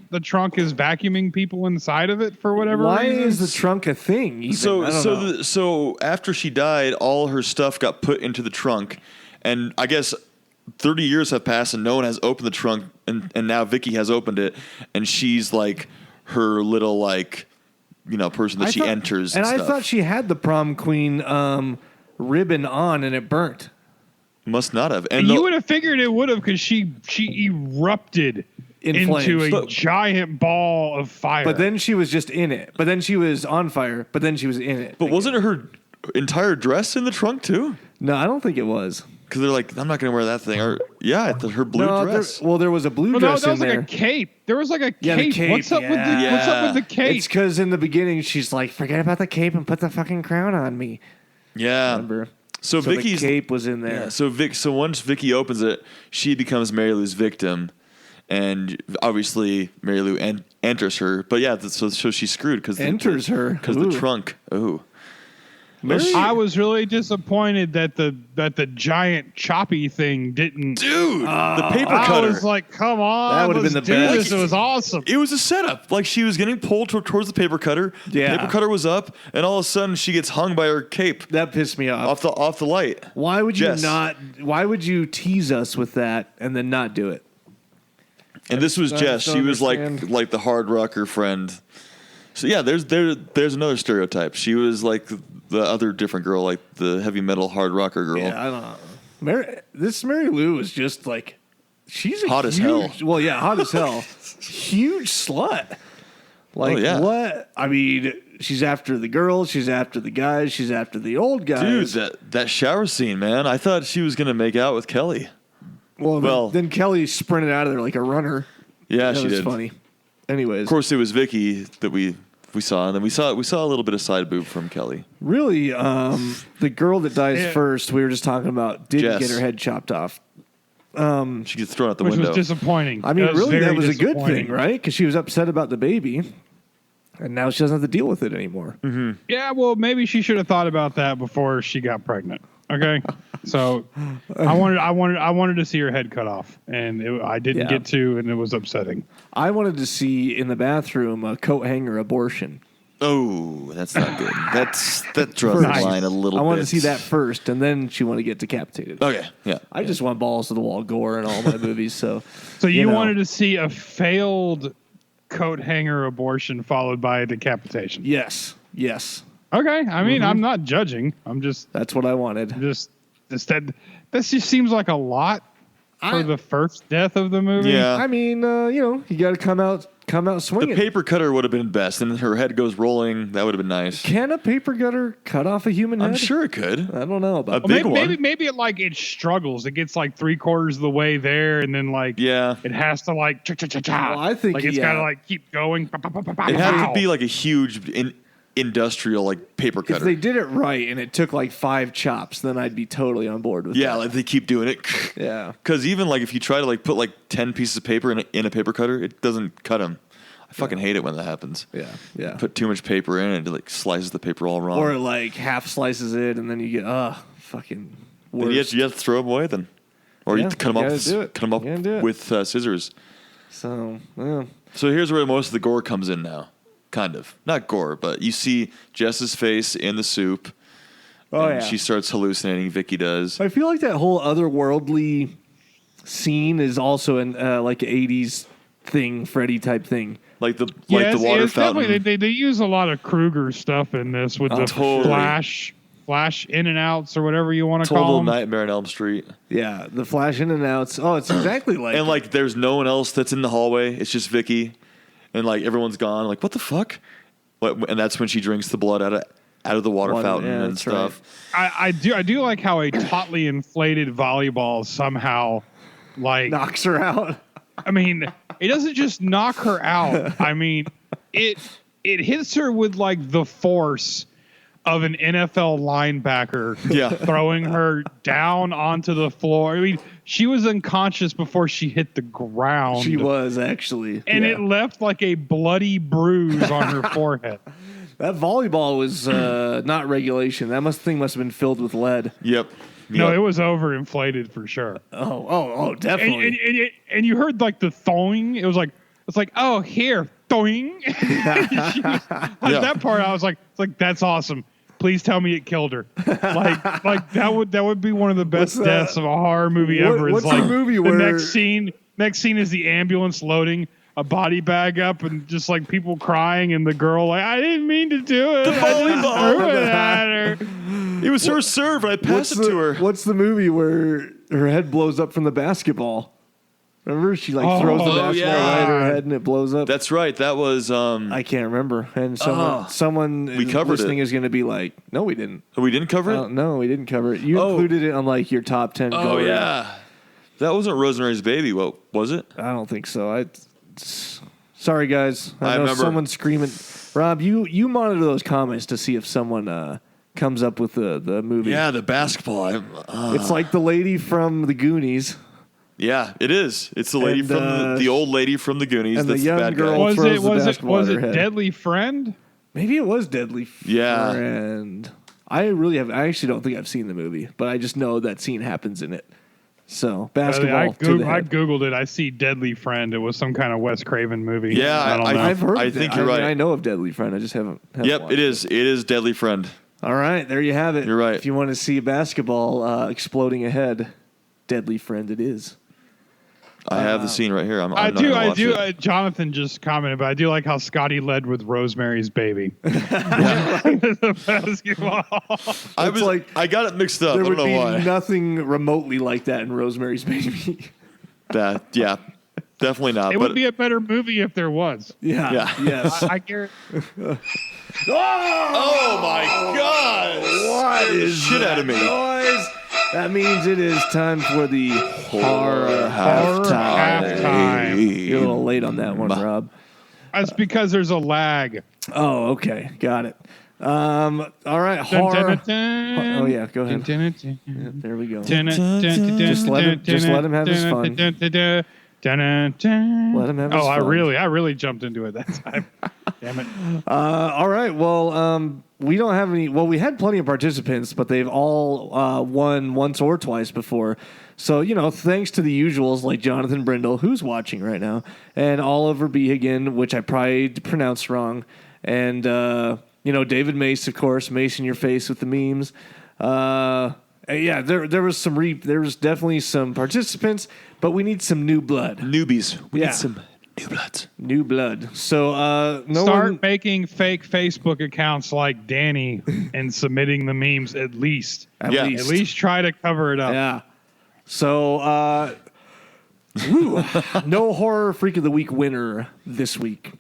vacuuming people inside of it for whatever Why reason. is the trunk a thing? Even? I don't know. So after she died, all her stuff got put into the trunk, and I guess 30 years have passed, and no one has opened the trunk, and now Vicky has opened it, and she's like her little like, you know, person that she enters. And I stuff. thought she had the prom queen ribbon on, and it burnt. Must not have. And you would have figured it would have because she erupted into flames. a giant ball of fire. But then she was just in it. But then she was on fire. But then she was in it. But wasn't her entire dress in the trunk too? No, I don't think it was. Because they're like, I'm not going to wear that thing. Or yeah, her blue dress. There was a blue no, dress that was in like there. a cape. There was like a Yeah, the cape. cape, What's up with the cape? It's because in the beginning she's like, forget about the cape and put the fucking crown on me. Yeah. Remember? So Vicky's the cape was in there. Yeah, so once Vicky opens it, she becomes Mary Lou's victim, and obviously Mary Lou enters her. But yeah, so she's screwed because Enters her? because the Ooh. trunk. Oh, I was really disappointed that the giant choppy thing didn't. Dude, the paper cutter. I was like, come on, That would've been the best. It was awesome. It was a setup. Like she was getting pulled towards the paper cutter. Yeah. The paper cutter was up, and all of a sudden she gets hung by her cape That pissed me off. off the light. Why would you Jess. not? Why would you tease us with that and then not do it? And this was I Jess. don't She was understand. like the hard rocker friend. So yeah, there's another stereotype. She was like the other different girl, like the heavy metal hard rocker girl. Yeah, I don't know. This Mary Lou is just like she's a Hot as huge, hell. Well, yeah, hot as hell. Huge slut. Like Oh, yeah. what? I mean, she's after the girls. She's after the guys. She's after the old guys. Dude, that shower scene, man. I thought she was gonna make out with Kelly. well, then Kelly sprinted out of there like a runner. Yeah, That she was did. funny. Anyways, Of course, it was Vicky that we saw, and then we saw a little bit of side boob from Kelly. really, the girl that dies first, we were just talking about, didn't Jess. get her head chopped off. She gets thrown out the Which window. was disappointing. I mean, really, very that was a good disappointing. thing, right? Because she was upset about the baby, and now she doesn't have to deal with it anymore. Yeah, well, maybe she should have thought about that before she got pregnant. Okay, so I wanted to see her head cut off, and I didn't Yeah. get to, and it was upsetting. I wanted to see in the bathroom a coat hanger abortion. Oh, that's not good. That draws First. the line a little bit. I wanted to see that first, and then she wanted to get decapitated. Okay, yeah. I just want balls to the wall gore in all my movies. So So you know. wanted to see a failed coat hanger abortion followed by a decapitation. yes, Okay, I mean, I'm not judging. I'm just that's what I wanted. that just seems like a lot for the first death of the movie. Yeah. I mean, you got to come out The swinging. paper cutter would have been best, and her head goes rolling. That would have been nice. Can a paper cutter cut off a human head? I'm sure it could. I don't know about A that. big one. Maybe it struggles. It gets like 3/4 of the way there, and then Yeah. it has to like cha-cha-cha-cha. Well, I think, like it's yeah. got to like keep going. It had to be like a huge industrial like paper If cutter. they did it right and it took like 5 chops, then I'd be totally on board with Yeah, that. like they keep doing it. Yeah. Because even like if you try to like put like 10 pieces of paper in a paper cutter, it doesn't cut them. I fucking hate it when that happens. Yeah. Put too much paper in and it like slices the paper all wrong. Or like half slices it and then you get, fucking Then worst. you have to throw them away then. Or you Yeah, have to cut them you up, gotta do it. cut 'em up You gotta do it. with scissors. So, yeah. So here's where most of the gore comes in now. Kind of. Not gore, but you see Jess's face in the soup. Oh, and yeah. she starts hallucinating. Vicky does. I feel like that whole otherworldly scene is also an like an 80s thing, Freddy type thing. Like the water fountain. Definitely, they use a lot of Krueger stuff in this with the totally. flash in and outs or whatever you want to call Total them. Nightmare on Elm Street. Yeah, the flash in and outs. Oh, it's exactly like And like there's no one else that's in the hallway. It's just Vicky. And like everyone's gone. Like, what the fuck? And that's when she drinks the blood out of the water fountain yeah, and that's stuff. I do like how a tautly inflated volleyball somehow like knocks her out. I mean, it doesn't just knock her out. I mean, it hits her with like the force of an NFL linebacker Yeah. throwing her down onto the floor. I mean, she was unconscious before she hit the ground. She was actually. And yeah. it left like a bloody bruise on her forehead. That volleyball was not regulation. That thing must have been filled with lead. Yep. No, Yep. it was overinflated for sure. Oh, definitely. And you heard like the thawing. It was like, it's like, oh, here, thawing. At that part, I was like, it's like, that's awesome. Please tell me it killed her. like that would be one of the best What's deaths of a horror movie ever. It's what's like the movie the where next scene is the ambulance loading a body bag up and just like people crying and the girl like, I didn't mean to do it. The I just volleyball. threw it at her. It was her serve, and I passed it to her. What's the movie where her head blows up from the basketball? Remember, she like throws the Oh, basketball yeah. at her head and it blows up. That's right. That was. I can't remember. And someone We covered listening it. is going to be like, "No, we didn't. We didn't cover it. No, we didn't cover it. You Oh. included it on like your top 10." Oh gore. yeah, that wasn't Rosemary's Baby. What was it? I don't think so. Sorry, guys. I know remember. someone's screaming. Rob, you monitor those comments to see if someone comes up with the movie. Yeah, the basketball. It's like the lady from the Goonies. Yeah, it is. It's the lady And, from the old lady from the Goonies. and the That's young the bad girl- guy. Was throws it the was it basketball was at her it head. Deadly Friend? Maybe it was Deadly Yeah. Friend. I actually don't think I've seen the movie, but I just know that scene happens in it. So basketball. I googled it. I see Deadly Friend. It was some kind of Wes Craven movie. Yeah, I don't know. I've heard. I think you're right. I know of Deadly Friend. I just haven't Yep, watched it is. It is Deadly Friend. All right, there you have it. You're right. If you want to see basketball exploding ahead, Deadly Friend it is. I have the scene right here. I do. Jonathan just commented, but I do like how Scotty led with Rosemary's Baby. The basketball. I got it mixed up. I There don't would know be why. nothing remotely like that in Rosemary's Baby. Yeah, definitely not. It would be a better movie if there was. Yeah. Yes. I guarantee. Oh my God! What is shit out of me? Noise? That means it is time for the horror halftime. You're a little late on that one, Rob. That's because there's a lag. Oh, okay. Got it. All right. Horror. Oh, yeah. Go ahead. Yeah, there we go. Just let him have his fun. Let him have his fun. I really jumped into it that time. Damn it. All right. Well, we don't have any. Well, we had plenty of participants, but they've all won once or twice before. So, thanks to the usuals like Jonathan Brindle, who's watching right now, and Oliver Behagen, which I probably pronounced wrong, and, David Mace, of course, Mace in your face with the memes. Yeah, there was definitely some participants, but we need some new blood. Newbies. We need some new bloods. New blood. So start making fake Facebook accounts like Danny and submitting the memes at least. At least try to cover it up. Yeah. So no horror freak of the week winner this week.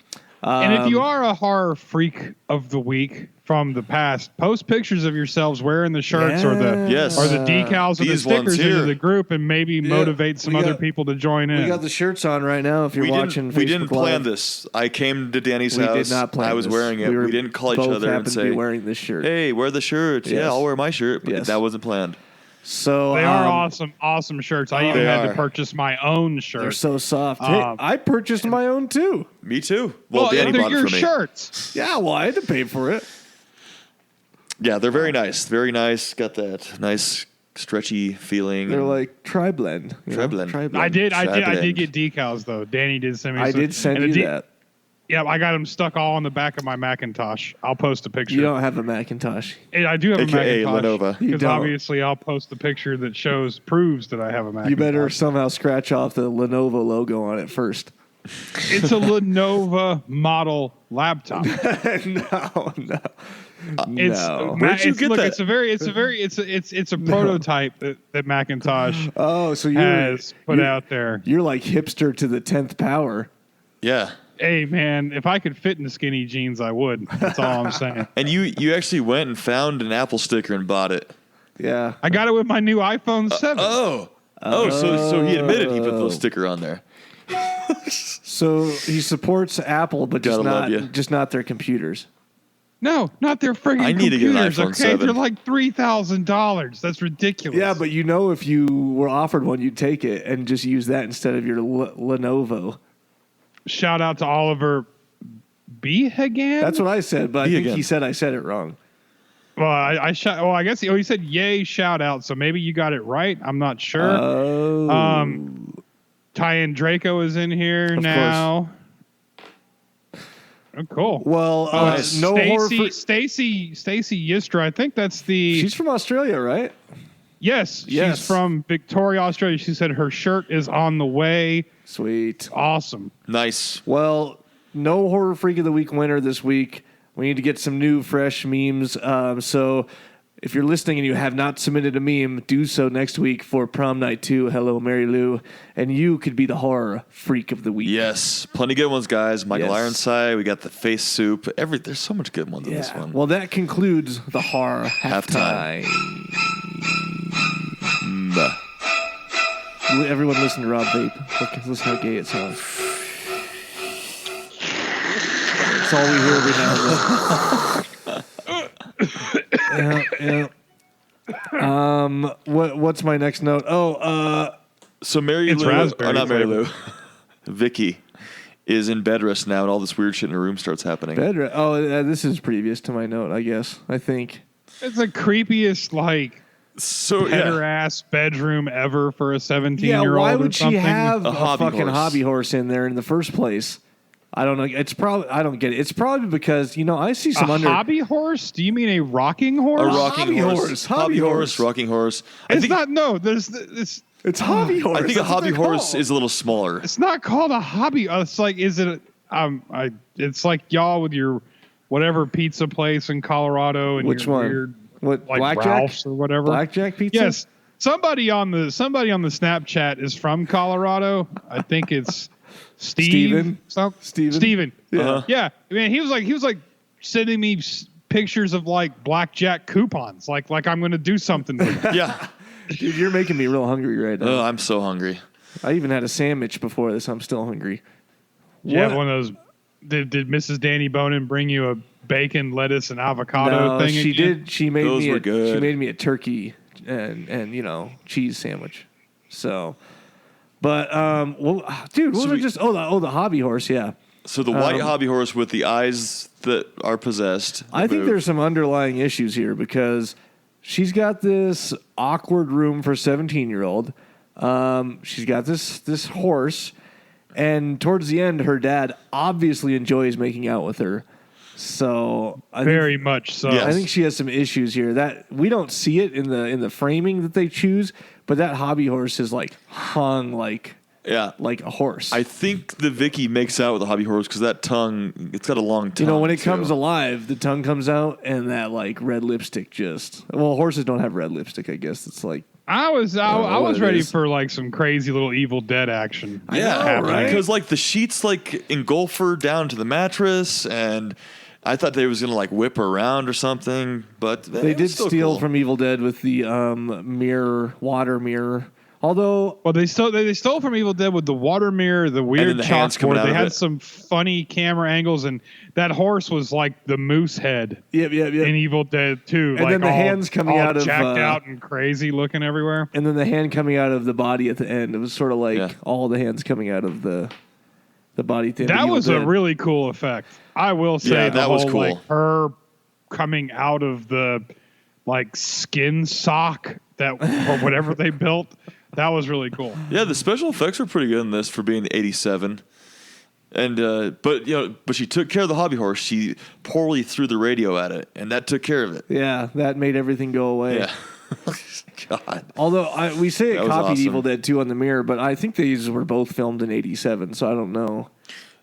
And if you are a horror freak of the week from the past, post pictures of yourselves wearing the shirts or the decals or the stickers into the group and maybe motivate some other people to join in. We got the shirts on right now if you're watching Facebook We didn't plan Live. this. I came to Danny's house. We did not plan I was this. wearing it. We didn't call each other and say, to be wearing this shirt. Hey, wear the shirt. Yes. Yeah, I'll wear my shirt. But Yes. that wasn't planned. So they are awesome shirts. I even had to purchase my own shirt. They're so soft. Hey, I purchased my own too. Me too. Well, Danny they're bought it your for me. shirts. Yeah, well, I had to pay for it. Yeah, they're very nice. Very nice. Got that nice stretchy feeling. They're like tri-blend. Tri-blend. I did get decals though. Danny did send me. I did send you that. Yeah, I got them stuck all on the back of my Macintosh. I'll post a picture. You don't have a Macintosh. I do have AKA a Macintosh. Lenovo. Because obviously I'll post the picture that proves that I have a Macintosh. You better somehow scratch off the Lenovo logo on it first. It's a Lenovo model laptop. No. Where'd you get that? It's a prototype that Macintosh so has put out there. You're like hipster to the 10th power. Yeah. Hey man, if I could fit in skinny jeans, I would. That's all I'm saying. And you actually went and found an Apple sticker and bought it. Yeah. I got it with my new iPhone 7. So he admitted he put the sticker on there. So he supports Apple, but just not their computers. No, not their friggin' I need to get an computers. iPhone Okay, 7. they're like $3,000. That's ridiculous. Yeah, but if you were offered one, you'd take it and just use that instead of your Lenovo. Shout out to Oliver Behagen. That's what I said, but I think he said I said it wrong. Well, I guess he said yay shout out, so maybe you got it right. I'm not sure. Tyan Draco is in here now. Oh, cool. Well, no horror. Stacy Yistra. I think that's the. She's from Australia, right? Yes, she's from Victoria, Australia. She said her shirt is on the way. Sweet. Awesome. Nice. Well, no horror freak of the week winner this week. We need to get some new, fresh memes. So if you're listening and you have not submitted a meme, do so next week for Prom Night 2. Hello, Mary Lou. And you could be the horror freak of the week. Yes. Plenty good ones, guys. Michael Ironside. We got the face soup. There's so much good ones in this one. Well, that concludes the horror halftime. Everyone listen to Rob Vape. Listen how gay it sounds. That's all we hear every now and then. What's my next note? So Mary Lou, not Mary Lou, Vicky is in bed rest now, and all this weird shit in her room starts happening. Bed rest. This is previous to my note, I guess. I think. It's the creepiest like So ass bedroom ever for a 17-year-old. Yeah, why or would she something. have a hobby fucking horse. hobby horse in there in the first place? I don't know. It's probably I don't get it. It's probably because I see some a under hobby horse? Do you mean a rocking horse? A rocking hobby horse. horse. Hobby Hobby horse. horse. Rocking horse. It's not. No, there's. It's hobby horse. I think a That's what hobby they're horse called. is a little smaller. It's not called a hobby. It's like, is it? It's like y'all with your whatever pizza place in Colorado and Which your one? weird What like blackjack? Ralph's or whatever. Blackjack pizza? Yes. Somebody on the Snapchat is from Colorado. I think it's Steve. Steven. Yeah. Yeah. I mean, he was like sending me pictures of like blackjack coupons. Like I'm going to do something with it. Yeah. Dude, you're making me real hungry right now. Oh, I'm so hungry. I even had a sandwich before this. I'm still hungry. Yeah, What? one of those. Did Mrs. Danny Bonin bring you a bacon, lettuce, and avocado No, thing? she again? did. She made Those me. were She good. made me a turkey and cheese sandwich. So, but dude, what was I just? The hobby horse. Yeah, So the white hobby horse with the eyes that are possessed. I think there's some underlying issues here because she's got this awkward room for a 17-year-old. She's got this horse, and towards the end, her dad obviously enjoys making out with her. So Very much so. Yes. I think she has some issues here that we don't see it in the framing that they choose, but that hobby horse is like hung like Yeah. a horse. I think the Vicky makes out with the hobby horse because that tongue, it's got a long tongue. when it too. comes alive, the tongue comes out and that like red lipstick horses don't have red lipstick, I guess. It's like I was know what it ready is. for like some crazy little Evil Dead action. Yeah, know, because right? like the sheets like engulf her down to the mattress, and I thought they was gonna like whip her around or something, but they did steal from Evil Dead with the water mirror. Although Well, they stole from Evil Dead with the water mirror, the weird then the hands coming chalkboard. out They of had it. some funny camera angles, and that horse was like the moose head yep. in Evil Dead too. And like then the all, hands coming all out of, jacked out and crazy looking everywhere. and then the hand coming out of the body at the end. It was sort of like Yeah. all the hands coming out of the body at the end of That Evil was a Dead. really cool effect. I will say Yeah, the that was whole, cool. like her coming out of the like skin sock that or whatever they built. That was really cool. Yeah, the special effects were pretty good in this for being 87. And but she took care of the hobby horse. She poorly threw the radio at it, and that took care of it. Yeah, that made everything go away. Yeah. God. Although we say it That was copied awesome. Evil Dead 2 on the mirror, but I think these were both filmed in '87, so I don't know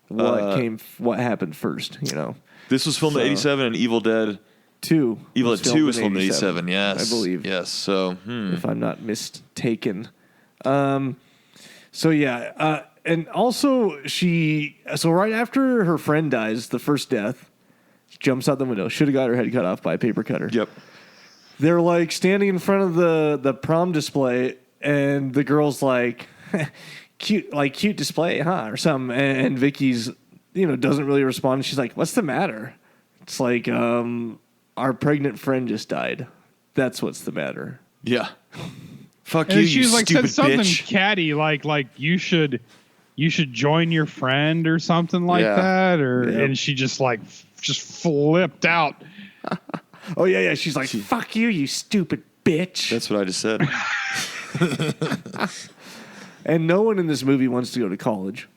what happened first. This was filmed in So- 87, and Evil Dead 2. Evil was Dead 2 was filmed in 87. 87, Yes, I believe. Yes. So if I'm not mistaken. So yeah, and also so right after her friend dies, the first death, jumps out the window. Should have got her head cut off by a paper cutter. Yep. They're like standing in front of the prom display, and the girl's like, cute display, huh, or something. And Vicky's, doesn't really respond. She's like, "What's the matter?" It's like, our pregnant friend just died. That's what's the matter. Yeah. Fuck And you, she you was like stupid said something bitch. catty, like you should join your friend or something like Yeah. that, or Yep. and she just flipped out. Oh yeah. She's like, "Fuck you, you stupid bitch." That's what I just said. And no one in this movie wants to go to college,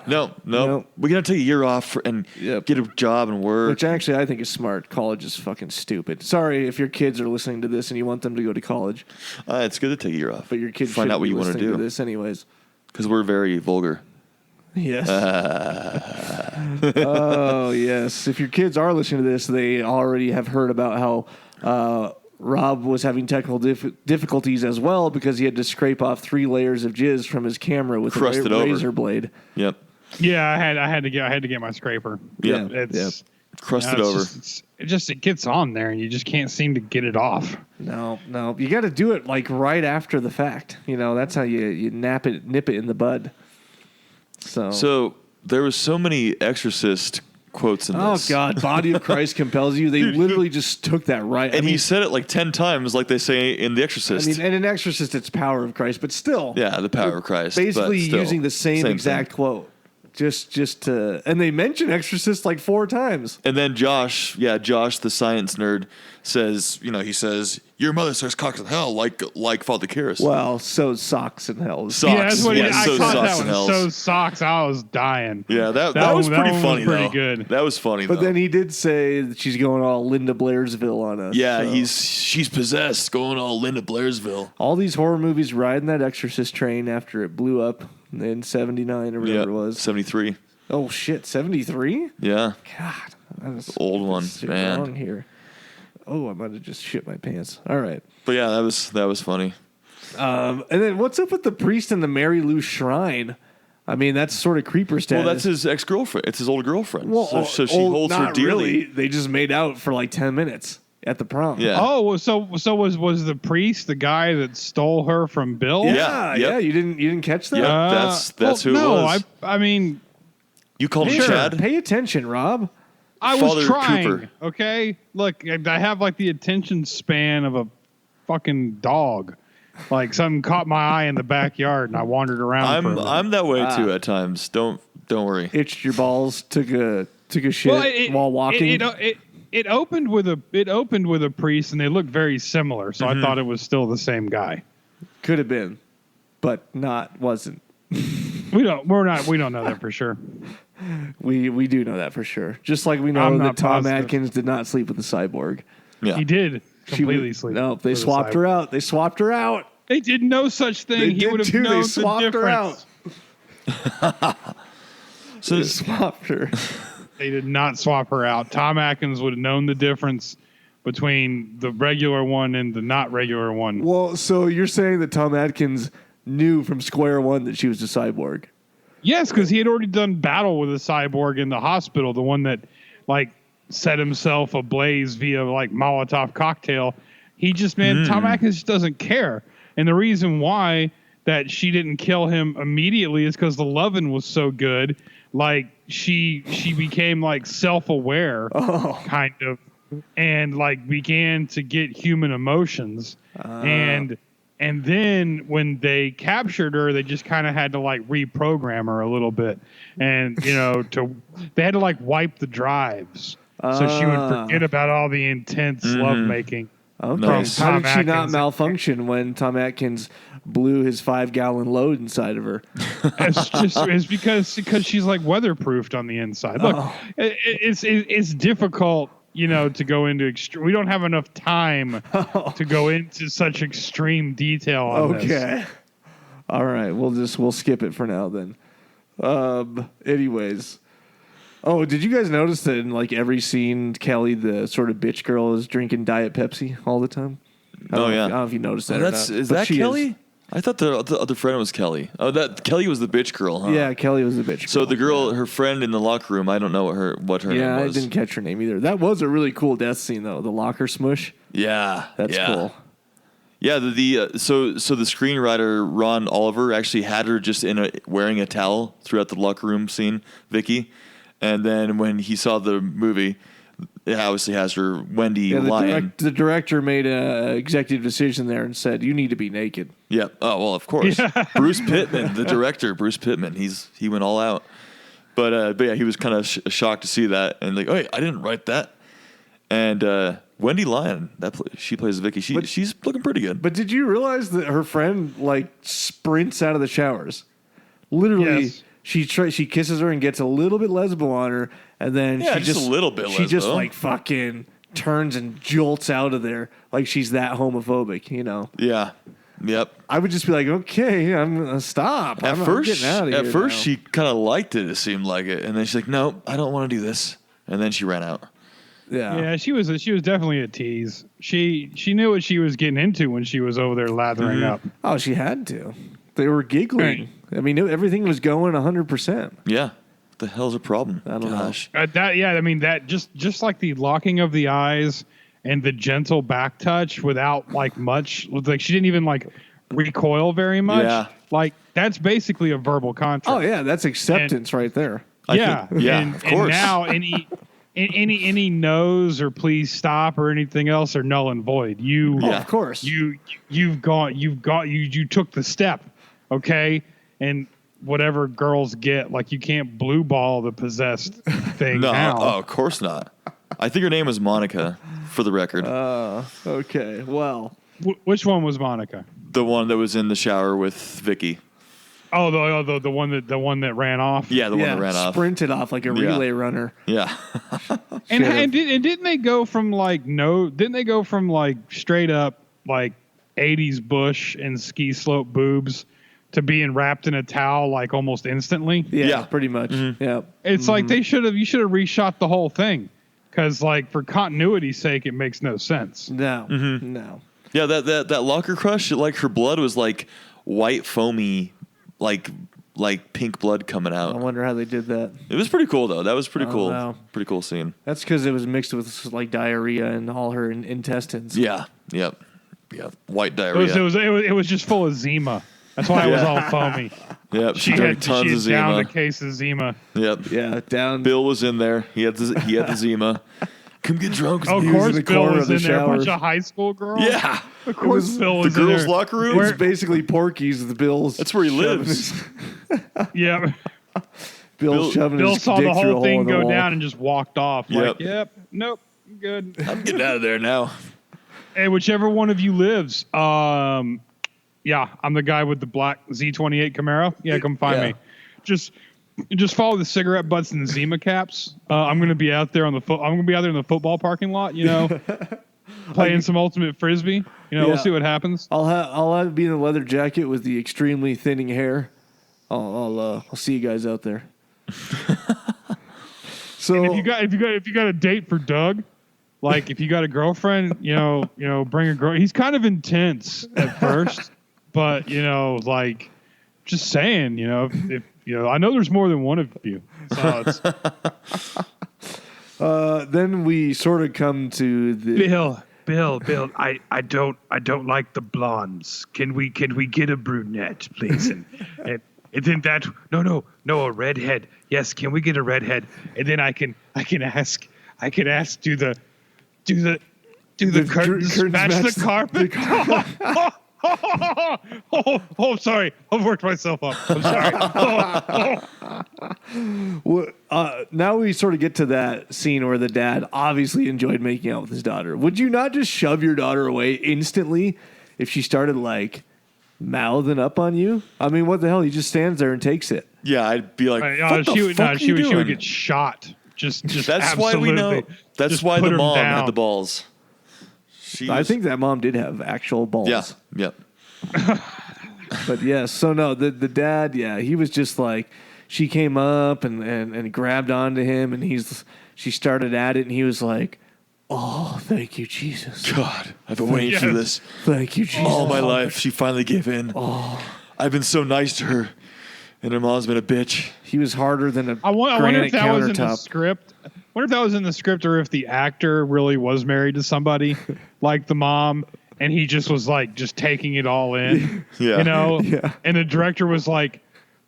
No. No. We're gonna take a year off and Yep. get a job and work. which actually I think is smart. College is fucking stupid. Sorry if your kids are listening to this and you want them to go to college, It's good to take a year off. but your kids find shouldn't out what be you want to listening do this anyways. because we're very vulgar. Yes. Oh, yes. If your kids are listening to this, they already have heard about how Rob was having technical difficulties as well because he had to scrape off 3 layers of jizz from his camera with Crust a it over. razor blade. Yep. Yeah, I had to get my scraper. Yeah. It's Crust you it know, over. it gets on there and you just can't seem to get it off. No. You got to do it like right after the fact. That's how you nip it in the bud. So there was so many Exorcist quotes in Oh, this. God. Body of Christ compels you. They literally just took that right. And he said it like 10 times, like they say in The Exorcist. and in Exorcist, it's power of Christ, but still. Yeah, the power of Christ. Basically but still, using the same exact thing. quote. and they mention Exorcist like 4 times. And then Josh, the science nerd, says, he says, your mother sucks cocks in hell like Father Karras. Well, so socks in hell. Socks. Yeah, that's what I so caught socks that and one. hells. So socks, I was dying. Yeah, that was pretty one funny, was pretty though. good. That was funny, But though. then he did say that she's going all Linda Blairsville on us. Yeah, so. she's possessed, going all Linda Blairsville. All these horror movies riding that Exorcist train after it blew up in 79 or whatever it was. 73. Oh, shit, 73? Yeah. God. That's Old one, man. Wrong here. Oh, I might have just shit my pants. All right. But yeah, that was funny. And then what's up with the priest and the Mary Lou shrine? I mean, that's sort of creeper status. Well, that's his ex-girlfriend. It's his old girlfriend. Well, so she holds her not dearly. really. They just made out for like 10 minutes at the prom. Yeah. Oh, so was the priest the guy that stole her from Bill? Yeah. Yeah. You didn't catch that? Yeah. That's who it was. I mean, You called him Sure. Chad? Pay attention, Rob. I Father was trying. Cooper. Okay, look, I have like the attention span of a fucking dog. Like something caught my eye in the backyard, and I wandered around. for a minute. I'm that way too at times. Don't worry. Itched your balls, took a shit while walking. It opened with a priest, and they looked very similar. So I thought it was still the same guy. Could have been, but wasn't. We don't know that for sure. We do know that for sure. Just like we know I'm that not Tom positive. Atkins did not sleep with the cyborg. Yeah. He did completely She, sleep. No, they with a swapped her cyborg. out. They swapped her out. They did no such thing. They He did would have too. known They the swapped her difference. So They swapped her. They did not swap her out. Tom Atkins would have known the difference between the regular one and the not regular one. Well, so you're saying that Tom Atkins knew from square one that she was a cyborg? Yes, because he had already done battle with a cyborg in the hospital, the one that like set himself ablaze via like Molotov cocktail. He just, Tom Atkins just doesn't care. And the reason why that she didn't kill him immediately is because the loving was so good. Like she became like self-aware kind of, and like began to get human emotions. And then when they captured her, they just kind of had to like reprogram her a little bit, and they had to like wipe the drives so she would forget about all the intense lovemaking. Okay. Nice. How Tom did she not Atkins. malfunction when Tom Atkins blew his 5-gallon load inside of her? It's because she's like weatherproofed on the inside. Look, it's difficult. To go into extreme. We don't have enough time to go into such extreme detail on this. Okay. All right. We'll skip it for now then. Anyways. Oh, did you guys notice that in like every scene, Kelly, the sort of bitch girl, is drinking Diet Pepsi all the time? I don't know if you noticed that. Is that Kelly? I thought the other friend was Kelly. Oh, that Kelly was the bitch girl, huh? Yeah, Kelly was the bitch girl. So the girl, her friend in the locker room, I don't know what her name Yeah, was. I didn't catch her name either. That was a really cool death scene though. The locker smush. Yeah, That's cool. Yeah, so the screenwriter Ron Oliver actually had her just wearing a towel throughout the locker room scene, Vicky, and then when he saw the movie, it obviously has her Wendy lying. The director made a executive decision there and said, "You need to be naked." Yeah. Oh well, of course. Bruce Pittman, the director, Bruce Pittman, he went all out. But yeah, he was kind of shocked to see that, and like, oh, wait, I didn't write that. And Wendy Lyon, she plays Vicky. She's looking pretty good. But did you realize that her friend like sprints out of the showers? Literally, Yes. she kisses her and gets a little bit lesbo on her, and then Yeah, she just a little bit She just lesbo. like fucking turns and jolts out of there like she's that homophobic. Yeah. Yep. I would just be like, okay, I'm gonna stop. I'm getting out of here. At first, now. she kind of liked it. It seemed like it, and then she's like, "No, I don't want to do this." And then she ran out. Yeah, she was definitely a tease. She knew what she was getting into when she was over there lathering up. Oh, she had to. They were giggling. I mean, everything was going 100%. Yeah. What the hell's a problem? I don't know. That just like the locking of the eyes and the gentle back touch without like much, like she didn't even like recoil very much. Yeah. Like that's basically a verbal contract. Oh yeah, that's acceptance right there. Yeah, of course. And now any no's or please stop or anything else are null and void. Of course. You took the step, okay? And whatever girls get. Like you can't blue ball the possessed thing No, now. oh, of course not. I think her name was Monica, for the record. Okay. Well, Which one was Monica? The one that was in the shower with Vicky. Oh, the one that ran off. Yeah, the one that ran off. sprinted off like a relay runner. Yeah. And didn't they go from straight up like 80s bush and ski slope boobs to being wrapped in a towel like almost instantly? Yeah, pretty much. Mm-hmm. Yeah. It's like you should have reshot the whole thing because like for continuity's sake it makes no sense. No. Mm-hmm. No. Yeah, that locker crush, like her blood was like white foamy, like pink blood coming I out. wonder how they did that. It was pretty cool though. That was pretty cool. Wow. Pretty cool scene. That's because it was mixed with like diarrhea and all her intestines. Yeah. Yep. White diarrhea. It was just full of Zima. That's why it was all foamy. Yep. She drank had tons of Zima. downed a case of Zima. Yep. Yeah. Down. Bill was in there. He had the Zima. Come get drunk with Oh, me. of course, in the Bill corner was of the in there. A shower. bunch of high school girls. Yeah. Of course, Bill was The in girls' there. locker room. It's basically Porky's. The Bill's. That's where he shoving lives. his- Yeah. Bill's shoving Bill his saw dick the through a whole hole thing in the go wall. down and just walked off. Like, Yep. nope, I'm good. I'm getting out of there now. Hey, whichever one of you lives, yeah, I'm the guy with the black Z28 Camaro. Yeah, come find Yeah. me. Just follow the cigarette butts and the Zima caps. I'm gonna be out there I'm gonna be out there in the football parking lot. You know, playing some ultimate frisbee. You know, we'll Yeah. see what happens. I'll be in a leather jacket with the extremely thinning hair. I'll see you guys out there. So If you got a date for Doug, like if you got a girlfriend, you know, bring a girl. He's kind of intense at first, but like, just saying, if I know there's more than one of you. So it's, then we sort of come to the Bill, I don't like the blondes. Can we get a brunette, please? And then that no, a redhead. Yes, can we get a redhead? And then I can ask do the curtains match the carpet? Oh, sorry. I've worked myself up. I'm sorry. now we sort of get to that scene where the dad obviously enjoyed making out with his daughter. Would you not just shove your daughter away instantly if she started like mouthing up on you? I mean, what the hell? He just stands there and takes it. Yeah, I'd be like, what the fuck are she you would doing? get shot. Just That's why we know. absolutely. That's Just why put the her mom down. had the balls. I think that mom did have actual balls. Yeah. Yep. But yes, so no, the dad, yeah, he was just like, she came up and grabbed onto him, and she started at it, and he was like, oh, thank you, Jesus. God, I've been waiting for this Thank you, Jesus. all my life. She finally gave in. Oh, I've been so nice to her, and her mom's been a bitch. He was harder than a I wonder granite if that was in the countertop. script. I wonder if that was in the script or if the actor really was married to somebody like the mom and he just was like just taking it all in. Yeah. You know? Yeah. And the director was like,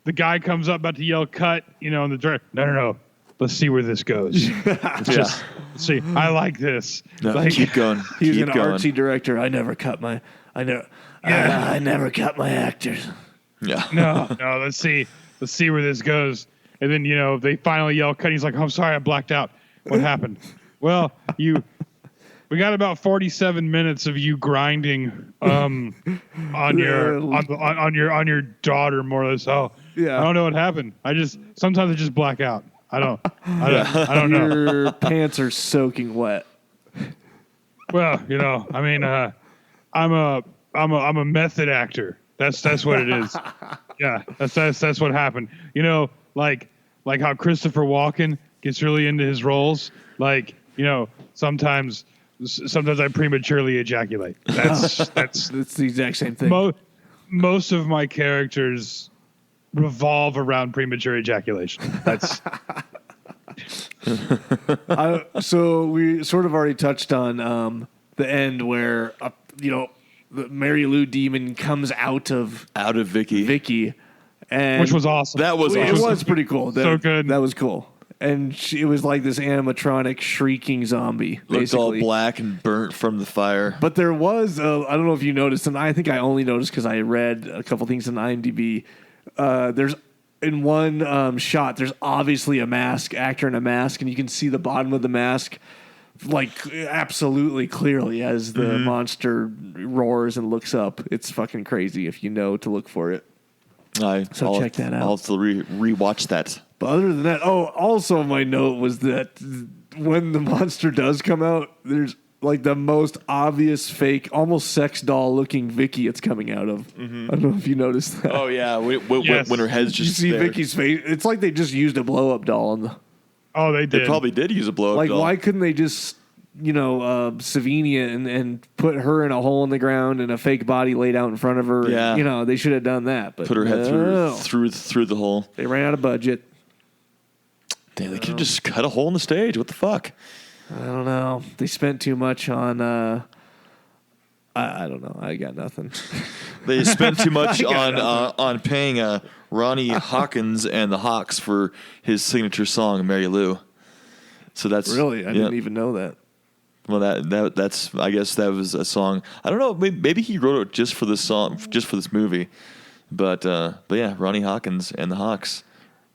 the guy comes up about to yell cut, and the director, no. Let's see where this goes. Let's just see. I like this. No, Like, keep going. He's keep an going. artsy director. I never cut my actors. Yeah. no, let's see where this goes. And then, they finally yell cut. He's like, I'm sorry, I blacked out. What happened? Well, we got about 47 minutes of you grinding on your daughter, more or less. Oh, Yeah. I don't know what happened. Sometimes I just black out. I don't know. Your pants are soaking wet. Well, I mean, I'm a method actor. That's what it is. Yeah, that's what happened. Like how Christopher Walken gets really into his roles. Like, sometimes I prematurely ejaculate. That's It's the exact same thing. most of my characters revolve around premature ejaculation. That's So we sort of already touched on the end where the Mary Lou demon comes out of Vicky. and which was awesome. That was it awesome. was pretty cool. So good. That was cool. And it was like this animatronic shrieking zombie, Looked all basically. black and burnt from the fire. But there was, I don't know if you noticed, and I think I only noticed because I read a couple things on IMDb. There's in one shot, there's obviously a mask, actor in a mask, and you can see the bottom of the mask like absolutely clearly as the monster roars and looks up. It's fucking crazy if you know to look for it. So check that out. I'll have to rewatch that. But other than that, also my note was that when the monster does come out, there's like the most obvious fake, almost sex doll looking Vicky it's coming out of. I don't know if you noticed that. Oh yeah, when her head's just you see there. Vicky's face. It's like they just used a blow up doll on the. Oh, they did. They probably did use a blow up Like, doll. why couldn't they just, Savinia and put her in a hole in the ground and a fake body laid out in front of her? Yeah. And, they should have done that. But Put her head no. through the hole. They ran out of budget. Damn, they could have just cut a hole in the stage. What the fuck? I don't know. They spent too much on. I don't know. I got nothing. They spent too much on paying Ronnie Hawkins and the Hawks for his signature song "Mary Lou." So that's Really, I didn't even know that. Well, that's I guess that was a song. I don't know. Maybe he wrote it just for this song, just for this movie. But yeah, Ronnie Hawkins and the Hawks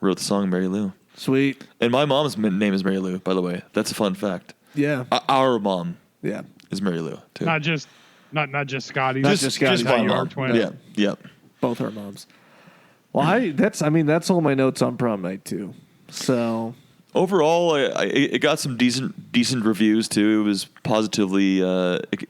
wrote the song "Mary Lou." Sweet. And my mom's name is Mary Lou, by the way. That's a fun fact. Yeah. Our mom Yeah. is Mary Lou too. Not just Scotty. Not just Scotty. Just how my you are mom. twins. Yeah. Both our moms. Well, that's all my notes on Prom Night too. So Overall, it got some decent reviews too. It was positively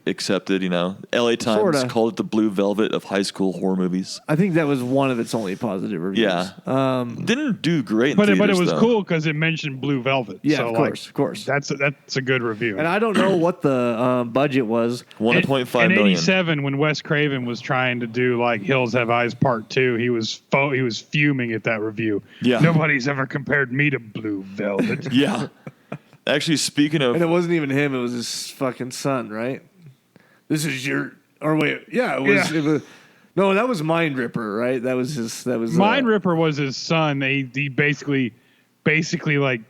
accepted. LA Times Sorta. called it the blue velvet of high school horror movies. I think that was one of its only positive reviews. Yeah, didn't do great. In But it theaters, was though. cool because it mentioned Blue Velvet. Yeah, so, of course. That's a good review. And I don't know what the budget was. 1.5 in million. '87, when Wes Craven was trying to do like Hills Have Eyes Part 2, he was fuming at that review. Yeah. Nobody's ever compared me to Blue Velvet. Yeah. Actually, speaking of, And it wasn't even him, it was his fucking son, right? This is your or wait, yeah, it was no, that was Mind Ripper, right? That was Mind Ripper was his son. He basically like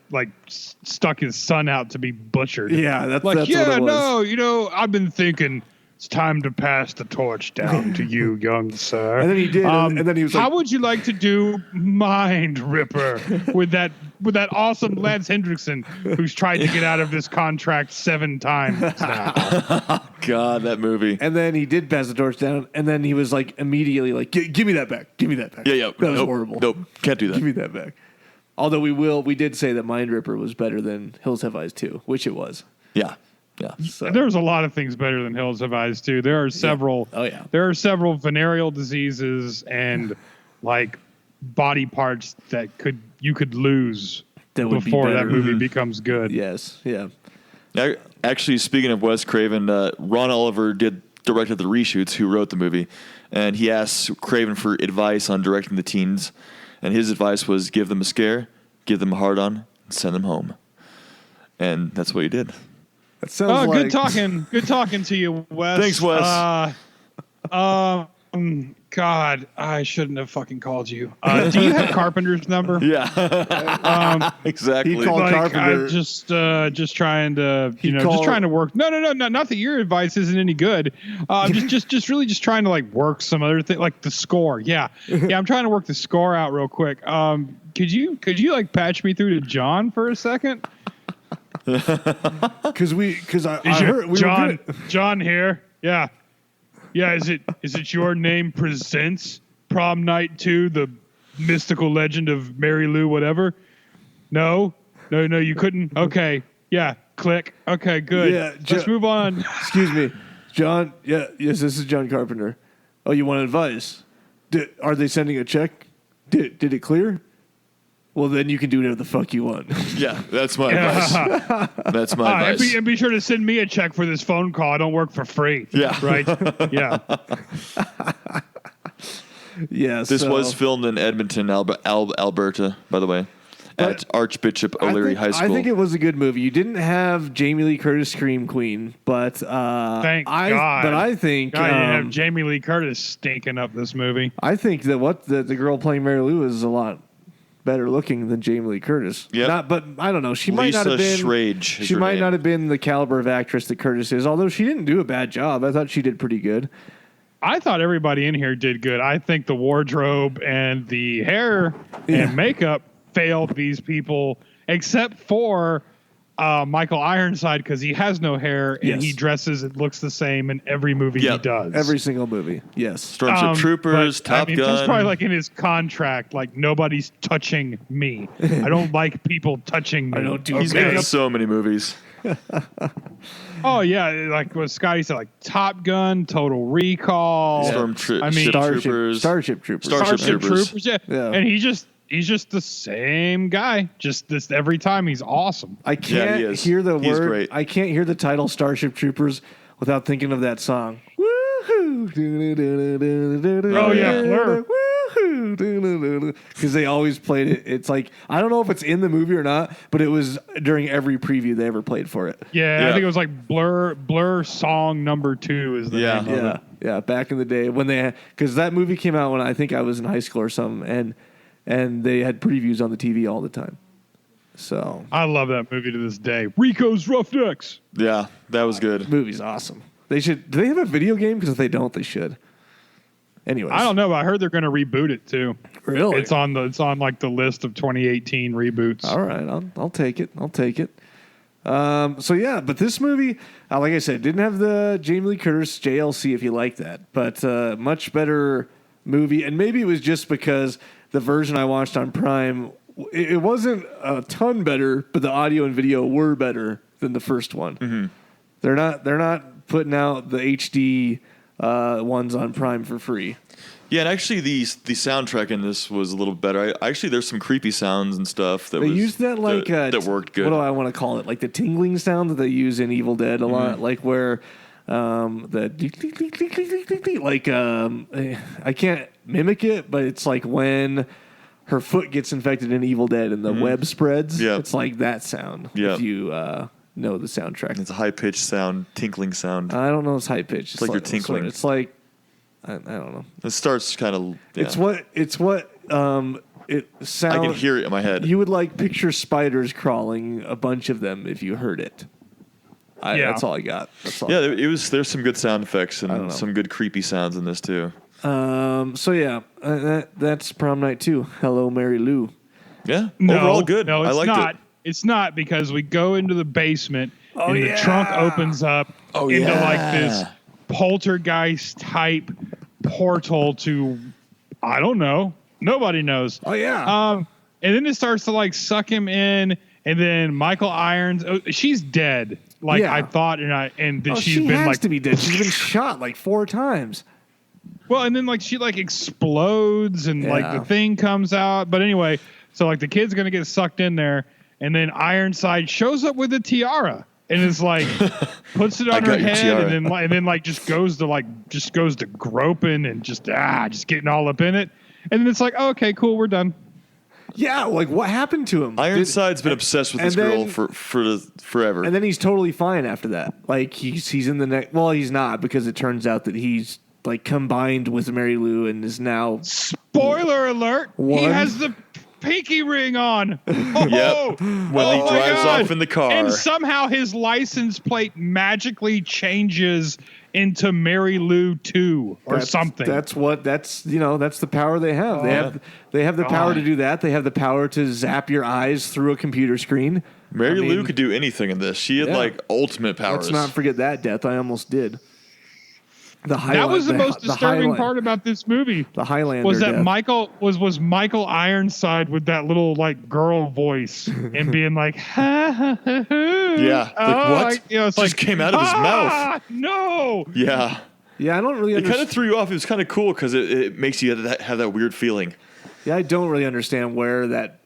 stuck his son out to be butchered. Yeah, that's Like, what it was. I've been thinking it's time to pass the torch down to you, young sir. And then he did, and then he was how like, would you like to do Mind Ripper with that awesome Lance Hendrickson who's tried to get out of this contract 7 times now? God, that movie. and then he did pass the torch down, and then he was like immediately like, give me that back. Give me that back. Yeah. That was Nope, horrible. Nope, can't do Give me that. that back. Although we did say that Mind Ripper was better than Hills Have Eyes 2, which it was. Yeah. So There's a lot of things better than Hills Have Eyes too. There are several. Oh, yeah. There are several venereal diseases and like body parts that you could lose That would be before that better. movie becomes good. yes, yeah. Actually, speaking of Wes Craven, Ron Oliver directed the reshoots, who wrote the movie, and he asked Craven for advice on directing the teens, and his advice was give them a scare, give them a hard-on, and send them home. And that's what he did. That sounds Good talking. Good talking to you, Wes. Thanks, Wes. God, I shouldn't have fucking called you. Do you have Carpenter's number? Yeah, exactly. he called Like, Carpenter. I'm just trying to, He just called- trying to work. No, not that your advice isn't any good. Just really just trying to like work some other thing, like the score. Yeah. I'm trying to work the score out real quick. Could you like patch me through to John for a second? Because I heard we John, were good. John here. Yeah. Is it your name presents Prom Night 2, the mystical legend of Mary Lou, whatever? No, you couldn't. Okay. Yeah. Click. Okay, good. Yeah, Let's move on. Excuse me, John. Yeah, yes, this is John Carpenter. Oh, you want advice? Are they sending a check? Did it clear? Well, then you can do whatever the fuck you want. Yeah, that's my advice. That's my advice. And be sure to send me a check for this phone call. I don't work for free. Yeah. Right? Yeah. Yes. This was filmed in Edmonton, Alberta, by the way, at Archbishop O'Leary High School. I think it was a good movie. You didn't have Jamie Lee Curtis Scream Queen, but Thank God. But I think God, you have Jamie Lee Curtis stinking up this movie. I think that the girl playing Mary Lou is a lot better looking than Jamie Lee Curtis. Yep. But I don't know. She might Lisa not have been. Schrage is She her might name. not have been the caliber of actress that Curtis is. Although she didn't do a bad job, I thought she did pretty good. I thought everybody in here did good. I think the wardrobe and the hair and makeup failed these people, except for Michael Ironside, because he has no hair and he dresses and looks the same in every movie he does. Every single movie. Yes. Stormship Troopers, Top Gun. That's probably like in his contract. Like, nobody's touching me. I don't like people touching me. I don't do He's made so many movies. Oh yeah, like what Scotty said, like Top Gun, Total Recall, Starship Troopers. Starship Troopers. Starship Troopers. Yeah. And he's just the same guy. Just this every time. He's awesome. I can't hear the word. Great. I can't hear the title Starship Troopers without thinking of that song. Woohoo! Oh yeah, Blur. Because they always played it. It's like, I don't know if it's in the movie or not, but it was during every preview they ever played for it. Yeah. I think it was like Blur song number 2 is the name of it. Yeah, back in the day when because that movie came out when I think I was in high school or something, and they had previews on the TV all the time. So I love that movie to this day. Rico's Roughnecks. Yeah, that was good. The movie's awesome. They should. Do they have a video game? Because if they don't, they should. Anyways, I don't know, but I heard they're going to reboot it too. Really? It's on like the list of 2018 reboots. All right, I'll take it. I'll take it. So yeah, but this movie, like I said, didn't have the Jamie Lee Curtis JLC if you like that, but much better movie. And maybe it was just because the version I watched on Prime, it wasn't a ton better, but the audio and video were better than the first one. Mm-hmm. They're not putting out the HD ones on Prime for free. Yeah, and actually the soundtrack in this was a little better. Actually, there's some creepy sounds and stuff that they used that like that worked good. What do I want to call it? Like the tingling sound that they use in Evil Dead a lot, like where the like I can't mimic it, but it's like when her foot gets infected in Evil Dead and the web spreads. Yep. It's like that sound. Yep. If you know the soundtrack, it's a high pitched sound, tinkling sound. I don't know. It's high pitched. It's like you're tinkling. It's like I don't know. It starts kind of. Yeah. It's what it sounds. I can hear it in my head. You would like picture spiders crawling, a bunch of them, if you heard it. That's all I got. That's all. Yeah, there's some good sound effects and some good creepy sounds in this too. So yeah, that's Prom Night 2. Hello, Mary Lou. Yeah, overall good. No, it's I liked not. it. It's not, because we go into the basement and the trunk opens up into like this poltergeist type portal to, I don't know. Nobody knows. Oh yeah. And then it starts to like suck him in, and then Michael Irons, she's dead. Like I thought, and then she's she been has like to be dead. She's been shot like 4 times. Well, and then like she like explodes and like the thing comes out. But anyway, so like the kid's gonna get sucked in there, and then Ironside shows up with a tiara and is like puts it on her head, and then like just goes to groping and just getting all up in it, and then it's like, oh, okay, cool, we're done. Yeah, like what happened to him? Ironside's been obsessed with this girl for forever, and then he's totally fine after that. Like he's in the next. Well, he's not, because it turns out that he's like combined with Mary Lou and is now. Spoiler alert! He has the pinky ring on. Yep. When he drives off in the car, and somehow his license plate magically changes into Mary Lou 2 or something. That's the power they have. They have the power to do that. They have the power to zap your eyes through a computer screen. Mary Lou could do anything in this. She had like ultimate powers. Let's not forget that death. I almost did. That was the most disturbing part about this movie. The Highlander was that death. Michael Ironside with that little like girl voice and being like, ha, ha, ha, ha. Yeah, like what? It's just like, came out of his mouth. No. Yeah. Yeah, I don't really. It kind of threw you off. It was kind of cool because it makes you have that weird feeling. Yeah, I don't really understand where that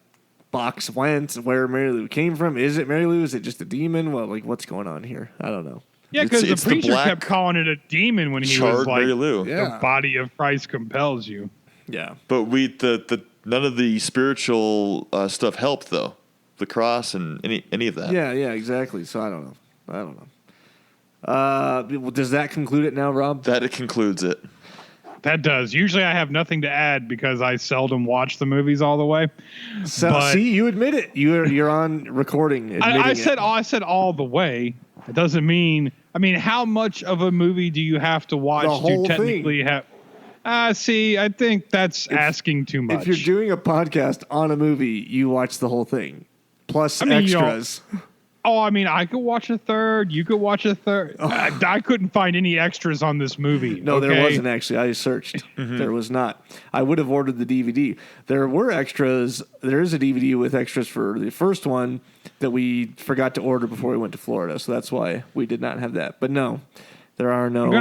box went, where Mary Lou came from. Is it Mary Lou? Is it just a demon? Well, like what's going on here? I don't know. Yeah, because the preacher kept calling it a demon when he was like, Mary Lou. The body of Christ compels you. Yeah. But none of the spiritual stuff helped, though. The cross and any of that. Yeah, exactly. So I don't know. Does that conclude it now, Rob? That it concludes it. That does. Usually I have nothing to add because I seldom watch the movies all the way. So, see, you admit it. You're on recording. I said all the way. It doesn't mean I mean, how much of a movie do you have to watch The whole to technically have? See, I think that's asking too much. If you're doing a podcast on a movie, you watch the whole thing, plus extras. I mean, I could watch a third. You could watch a third. I couldn't find any extras on this movie. No, there wasn't actually. I searched. There was not. I would have ordered the DVD. There were extras. There is a DVD with extras for the first one that we forgot to order before we went to Florida. So that's why we did not have that. But no, there are no. I'm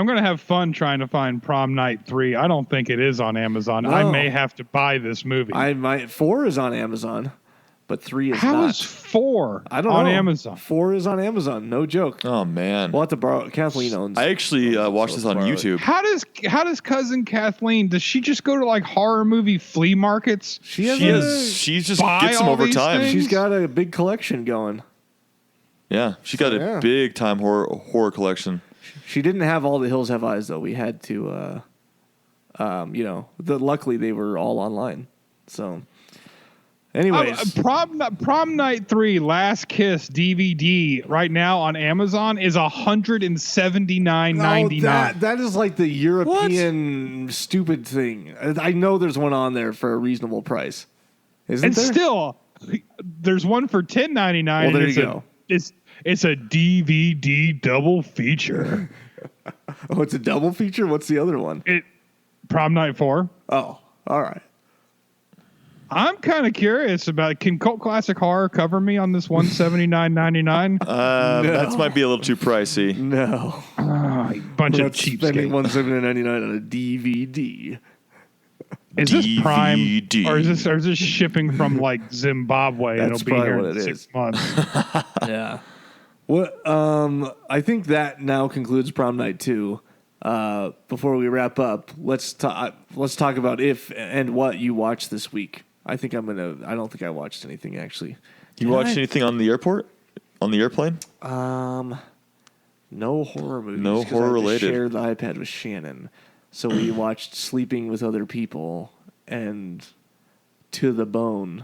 gonna have fun trying to find Prom Night 3. I don't think it is on Amazon. No. I may have to buy this movie. 4 is on Amazon. But 3 is How not. is 4 I don't on know. Amazon? 4 is on Amazon. No joke. Oh man. We'll have to borrow. Kathleen owns. I actually watched this on YouTube. How does cousin Kathleen? Does she just go to like horror movie flea markets? She has. She just buy gets them all over these time. things? She's got a big collection going. Yeah, she got a big time horror collection. She didn't have All the Hills Have Eyes though. We had to, luckily they were all online. So, anyways, Prom Night 3 Last Kiss DVD right now on Amazon is $179.99. That is like the European stupid thing. I know there's one on there for a reasonable price. Isn't there? Still, there's one for $10.99. Well, there you go. It's a DVD double feature. Oh, it's a double feature? What's the other one? Prom Night 4. Oh, all right. I'm kind of curious about, can Cult Classic Horror cover me on this $179.99? That might be a little too pricey. No. Bunch We're of not spending cheapskates. $179.99 on a DVD. Is this Prime, DVD. or is this shipping from like Zimbabwe? That's It'll be here probably what in it 6 is. months. Yeah. Well, I think that now concludes Prom Night 2. Before we wrap up, let's talk about if and what you watched this week. I don't think I watched anything actually. You watched anything on the airport? On the airplane? No horror movies. No 'cause horror I just related. shared the iPad with Shannon, so we watched Sleeping with Other People and To the Bone.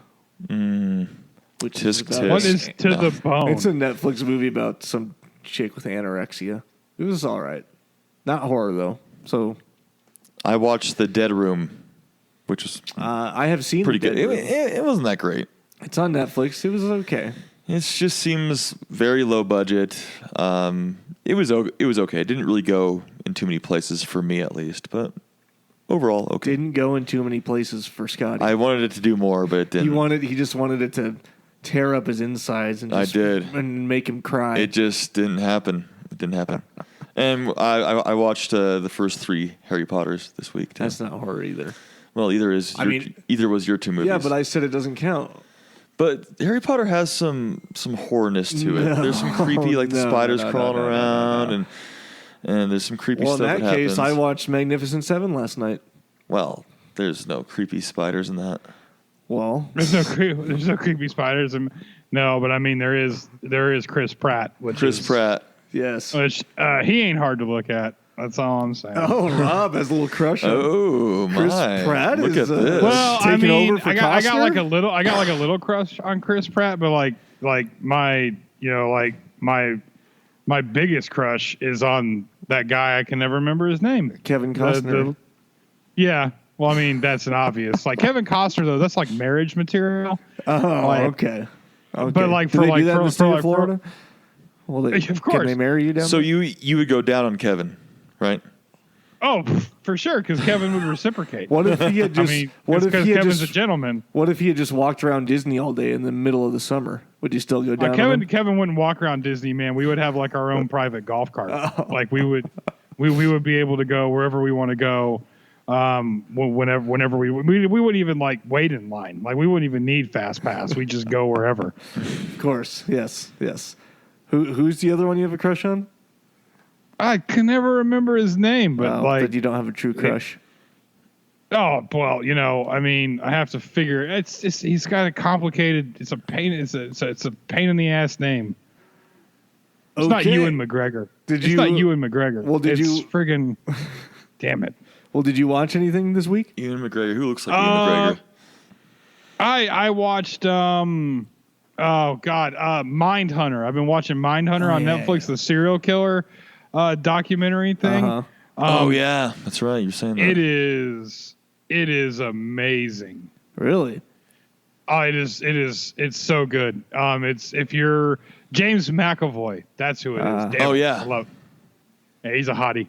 Which is Tisk about- tisk. What is To the Bone? It's a Netflix movie about some chick with anorexia. It was all right. Not horror though. So I watched The Dead Room, which was I have seen pretty The good. Dead Room. It wasn't that great. It's on Netflix. It was okay. It just seems very low budget. It was okay. It didn't really go in too many places for me, at least. But overall, okay. Didn't go in too many places for Scotty. I wanted it to do more, but it didn't. He just wanted it to tear up his insides and I just, did. and make him cry. It just didn't happen. It didn't happen. And I watched the first 3 Harry Potters this week too. That's not horror either. Well, either was your 2 movies. Yeah, but I said it doesn't count. But Harry Potter has some horrorness to it. There's some creepy, like the spiders crawling around, and there's some creepy Well, in stuff that that case, happens. I watched Magnificent Seven last night. Well, there's no creepy spiders in that. Well, There's no creepy spiders. No, but I mean there is Chris Pratt, Chris Pratt. yes. which he ain't hard to look at. That's all I'm saying. Oh, Rob has a little crush on Oh my! Chris Pratt Look is, at this. Well, I taking mean, over for I got Costner? like a little crush on Chris Pratt, but like my biggest crush is on that guy. I can never remember his name. Kevin Costner. Yeah. Well, I mean, that's an obvious. Like Kevin Costner, though, that's like marriage material. Oh, Like- okay. But like Do for they like do that for, in the for state like of Florida? Well, Of Can course. they marry you down So there? you would go down on Kevin, right? oh, for sure, because Kevin would reciprocate. What if he had just? I mean, what if because he had Kevin's just? a gentleman. What if he had just walked around Disney all day in the middle of the summer? Would you still go down? on him? Kevin wouldn't walk around Disney, man. We would have like our own private golf cart. Like we would be able to go wherever we want to go. Whenever we wouldn't even like wait in line. Like we wouldn't even need fast pass. We just go wherever. Of course, yes. Who's the other one you have a crush on? I can never remember his name, but Well, like but you don't have a true crush. oh well, I mean, I have to figure. It's just he's got a complicated. It's a pain. It's a pain in the ass name. It's not Okay. Ewan McGregor. Did it's you- not Ewan McGregor. Well, did it's you- friggin' damn it. Well, did you watch anything this week? Ewan McGregor. Who looks like Ewan McGregor? I watched Oh God, Mindhunter. I've been watching Mindhunter on yeah, Netflix, the serial killer documentary thing. Uh-huh. Oh yeah, that's right. You're saying that. It is amazing. Really? Oh, it's so good. It's if you're James McAvoy, that's who it is. Damn Oh, it. yeah. I love. Yeah, he's a hottie.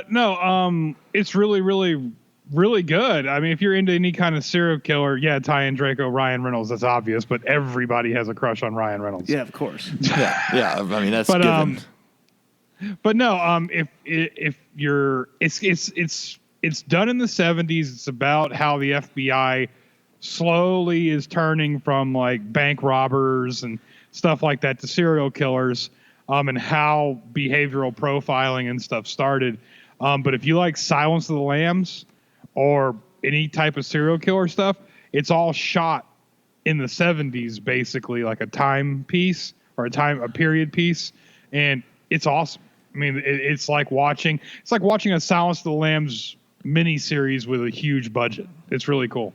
No, it's really, really, really good. I mean, if you're into any kind of serial killer, yeah, Ty and Draco, Ryan Reynolds, that's obvious, but everybody has a crush on Ryan Reynolds. Yeah, of course. Yeah. I mean, that's But given. but no, if you're, it's done in the 70s. It's about how the FBI slowly is turning from like bank robbers and stuff like that to serial killers, and how behavioral profiling and stuff started. But if you like Silence of the Lambs or any type of serial killer stuff, it's all shot in the 70s, basically like a time piece or a period piece. And it's awesome. I mean, it's like watching a Silence of the Lambs miniseries with a huge budget. It's really cool.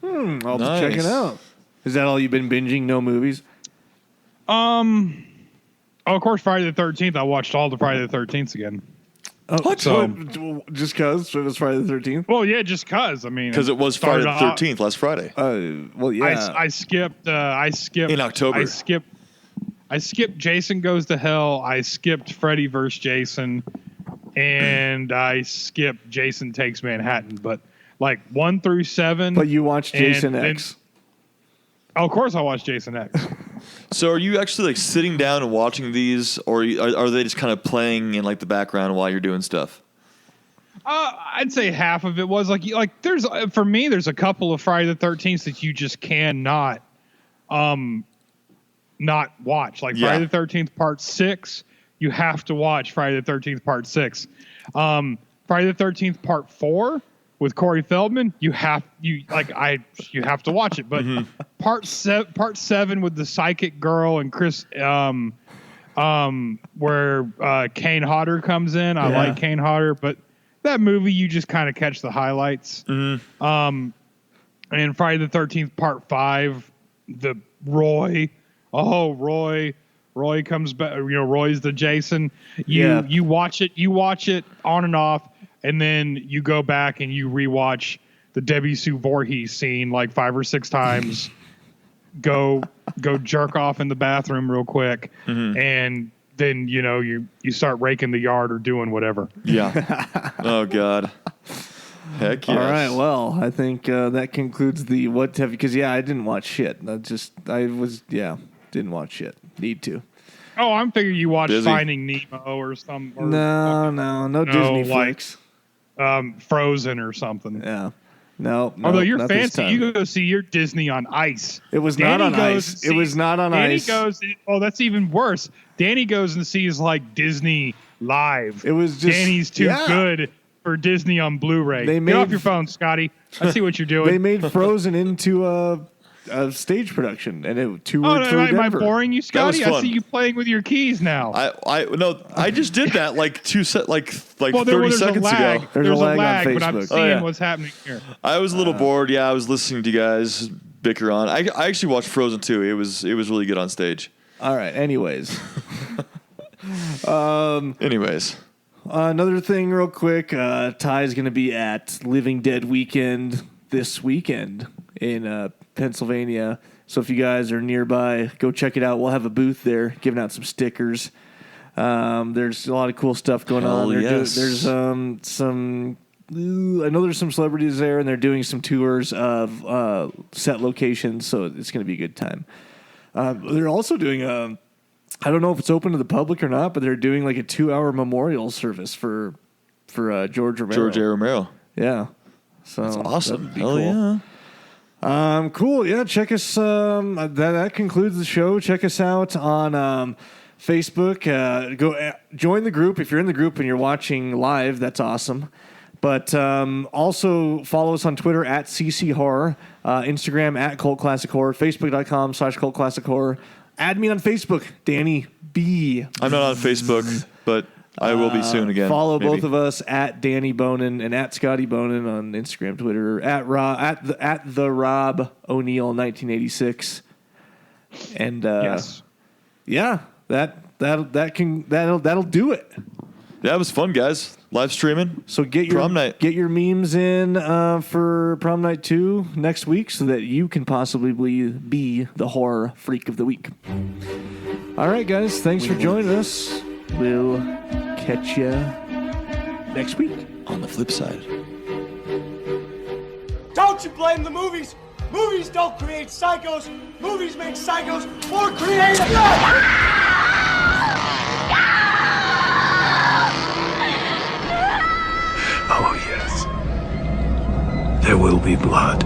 I'll have to check it Nice. out. Is that all you've been binging? No movies? Oh, of course, Friday the 13th. I watched all the Friday the 13th again. Oh, What? So- just because it was Friday the 13th? Well, yeah, just cause. I mean, Because it was Friday the started off- 13th last Friday. Well, yeah. I skipped In October. I skipped Jason Goes to Hell. I skipped Freddy vs. Jason, and I skipped Jason Takes Manhattan. But like 1 through 7. But you watched and Jason then- X. Oh, of course, I watched Jason X. So are you actually like sitting down and watching these, or are they just kind of playing in like the background while you're doing stuff? I'd say half of it was like there's for me there's a couple of Friday the 13th that you just cannot not watch. Like Yeah. Friday the 13th Part 6, you have to watch Friday the 13th Part 6. Friday the 13th Part 4 with Corey Feldman, you have to watch it. But Part 7 with the psychic girl and Chris where Kane Hodder comes in. I like Kane Hodder, but that movie you just kind of catch the highlights. And Friday the 13th Part 5, the Roy comes back. You know, Roy's the Jason. You watch it on and off, and then you go back and you rewatch the Debbie Sue Voorhees scene like 5 or 6 times. Go jerk off in the bathroom real quick, and then you start raking the yard or doing whatever. Yeah. Oh God. Heck yes. All right, well, I think that concludes the what have because I didn't watch shit. Didn't watch shit. Need to. Oh, I'm figuring you watched Busy. Finding Nemo or some. Or No Disney flicks. Frozen or something. Yeah. No. Although you're not this fancy, time. you go see your Disney on ice. It was Danny not on goes ice. and It was sees- not on Danny ice. Oh, that's even worse. Danny goes and sees like Disney live. It was just Danny's too good for Disney on Blu-ray. They Get off made- your phone, Scotty. I see what you're doing. They made Frozen into a stage production, and it toured Oh, through am I Denver. boring you, That was Scotty? I fun. see you playing with your keys now. I just did that like well, 30 there's seconds a lag. ago. There's a lag on but I'm Facebook. seeing Oh, yeah. what's happening here. I was a little bored. Yeah, I was listening to you guys bicker on. I actually watched Frozen 2. It was really good on stage. All right. Anyways, Anyways, another thing, real quick. Ty's going to be at Living Dead Weekend this weekend in Pennsylvania. So if you guys are nearby, go check it out. We'll have a booth there, giving out some stickers. There's a lot of cool stuff going Hell on. yes. There's some. I know there's some celebrities there, and they're doing some tours of set locations, so it's going to be a good time. They're also doing I don't know if it's open to the public or not, but they're doing like a 2-hour memorial service for George Romero. George A. Romero. Yeah. So That's awesome. that'd be Hell cool. yeah. Cool. Yeah. Check us. That concludes the show. Check us out on Facebook. Go join the group. If you're in the group and you're watching live, that's awesome. But also follow us on Twitter at CC Horror, Instagram at Cult Classic Horror, Facebook.com/Cult Classic Horror. Add me on Facebook, Danny B. I'm not on Facebook, but I will be soon again. Follow maybe. both of us at Danny Bonin and at Scotty Bonin on Instagram, Twitter, at the Rob O'Neill 1986. And Yes. yeah, that'll do it. Yeah, it was fun, guys. Live streaming. So get Prom night. Get your memes in for Prom Night 2 next week so that you can possibly be the horror freak of the week. All right, guys. Thanks for joining us. We'll catch you next week. On the flip side. Don't you blame the movies. Movies don't create psychos. Movies make psychos more creative. Oh, yes. There will be blood.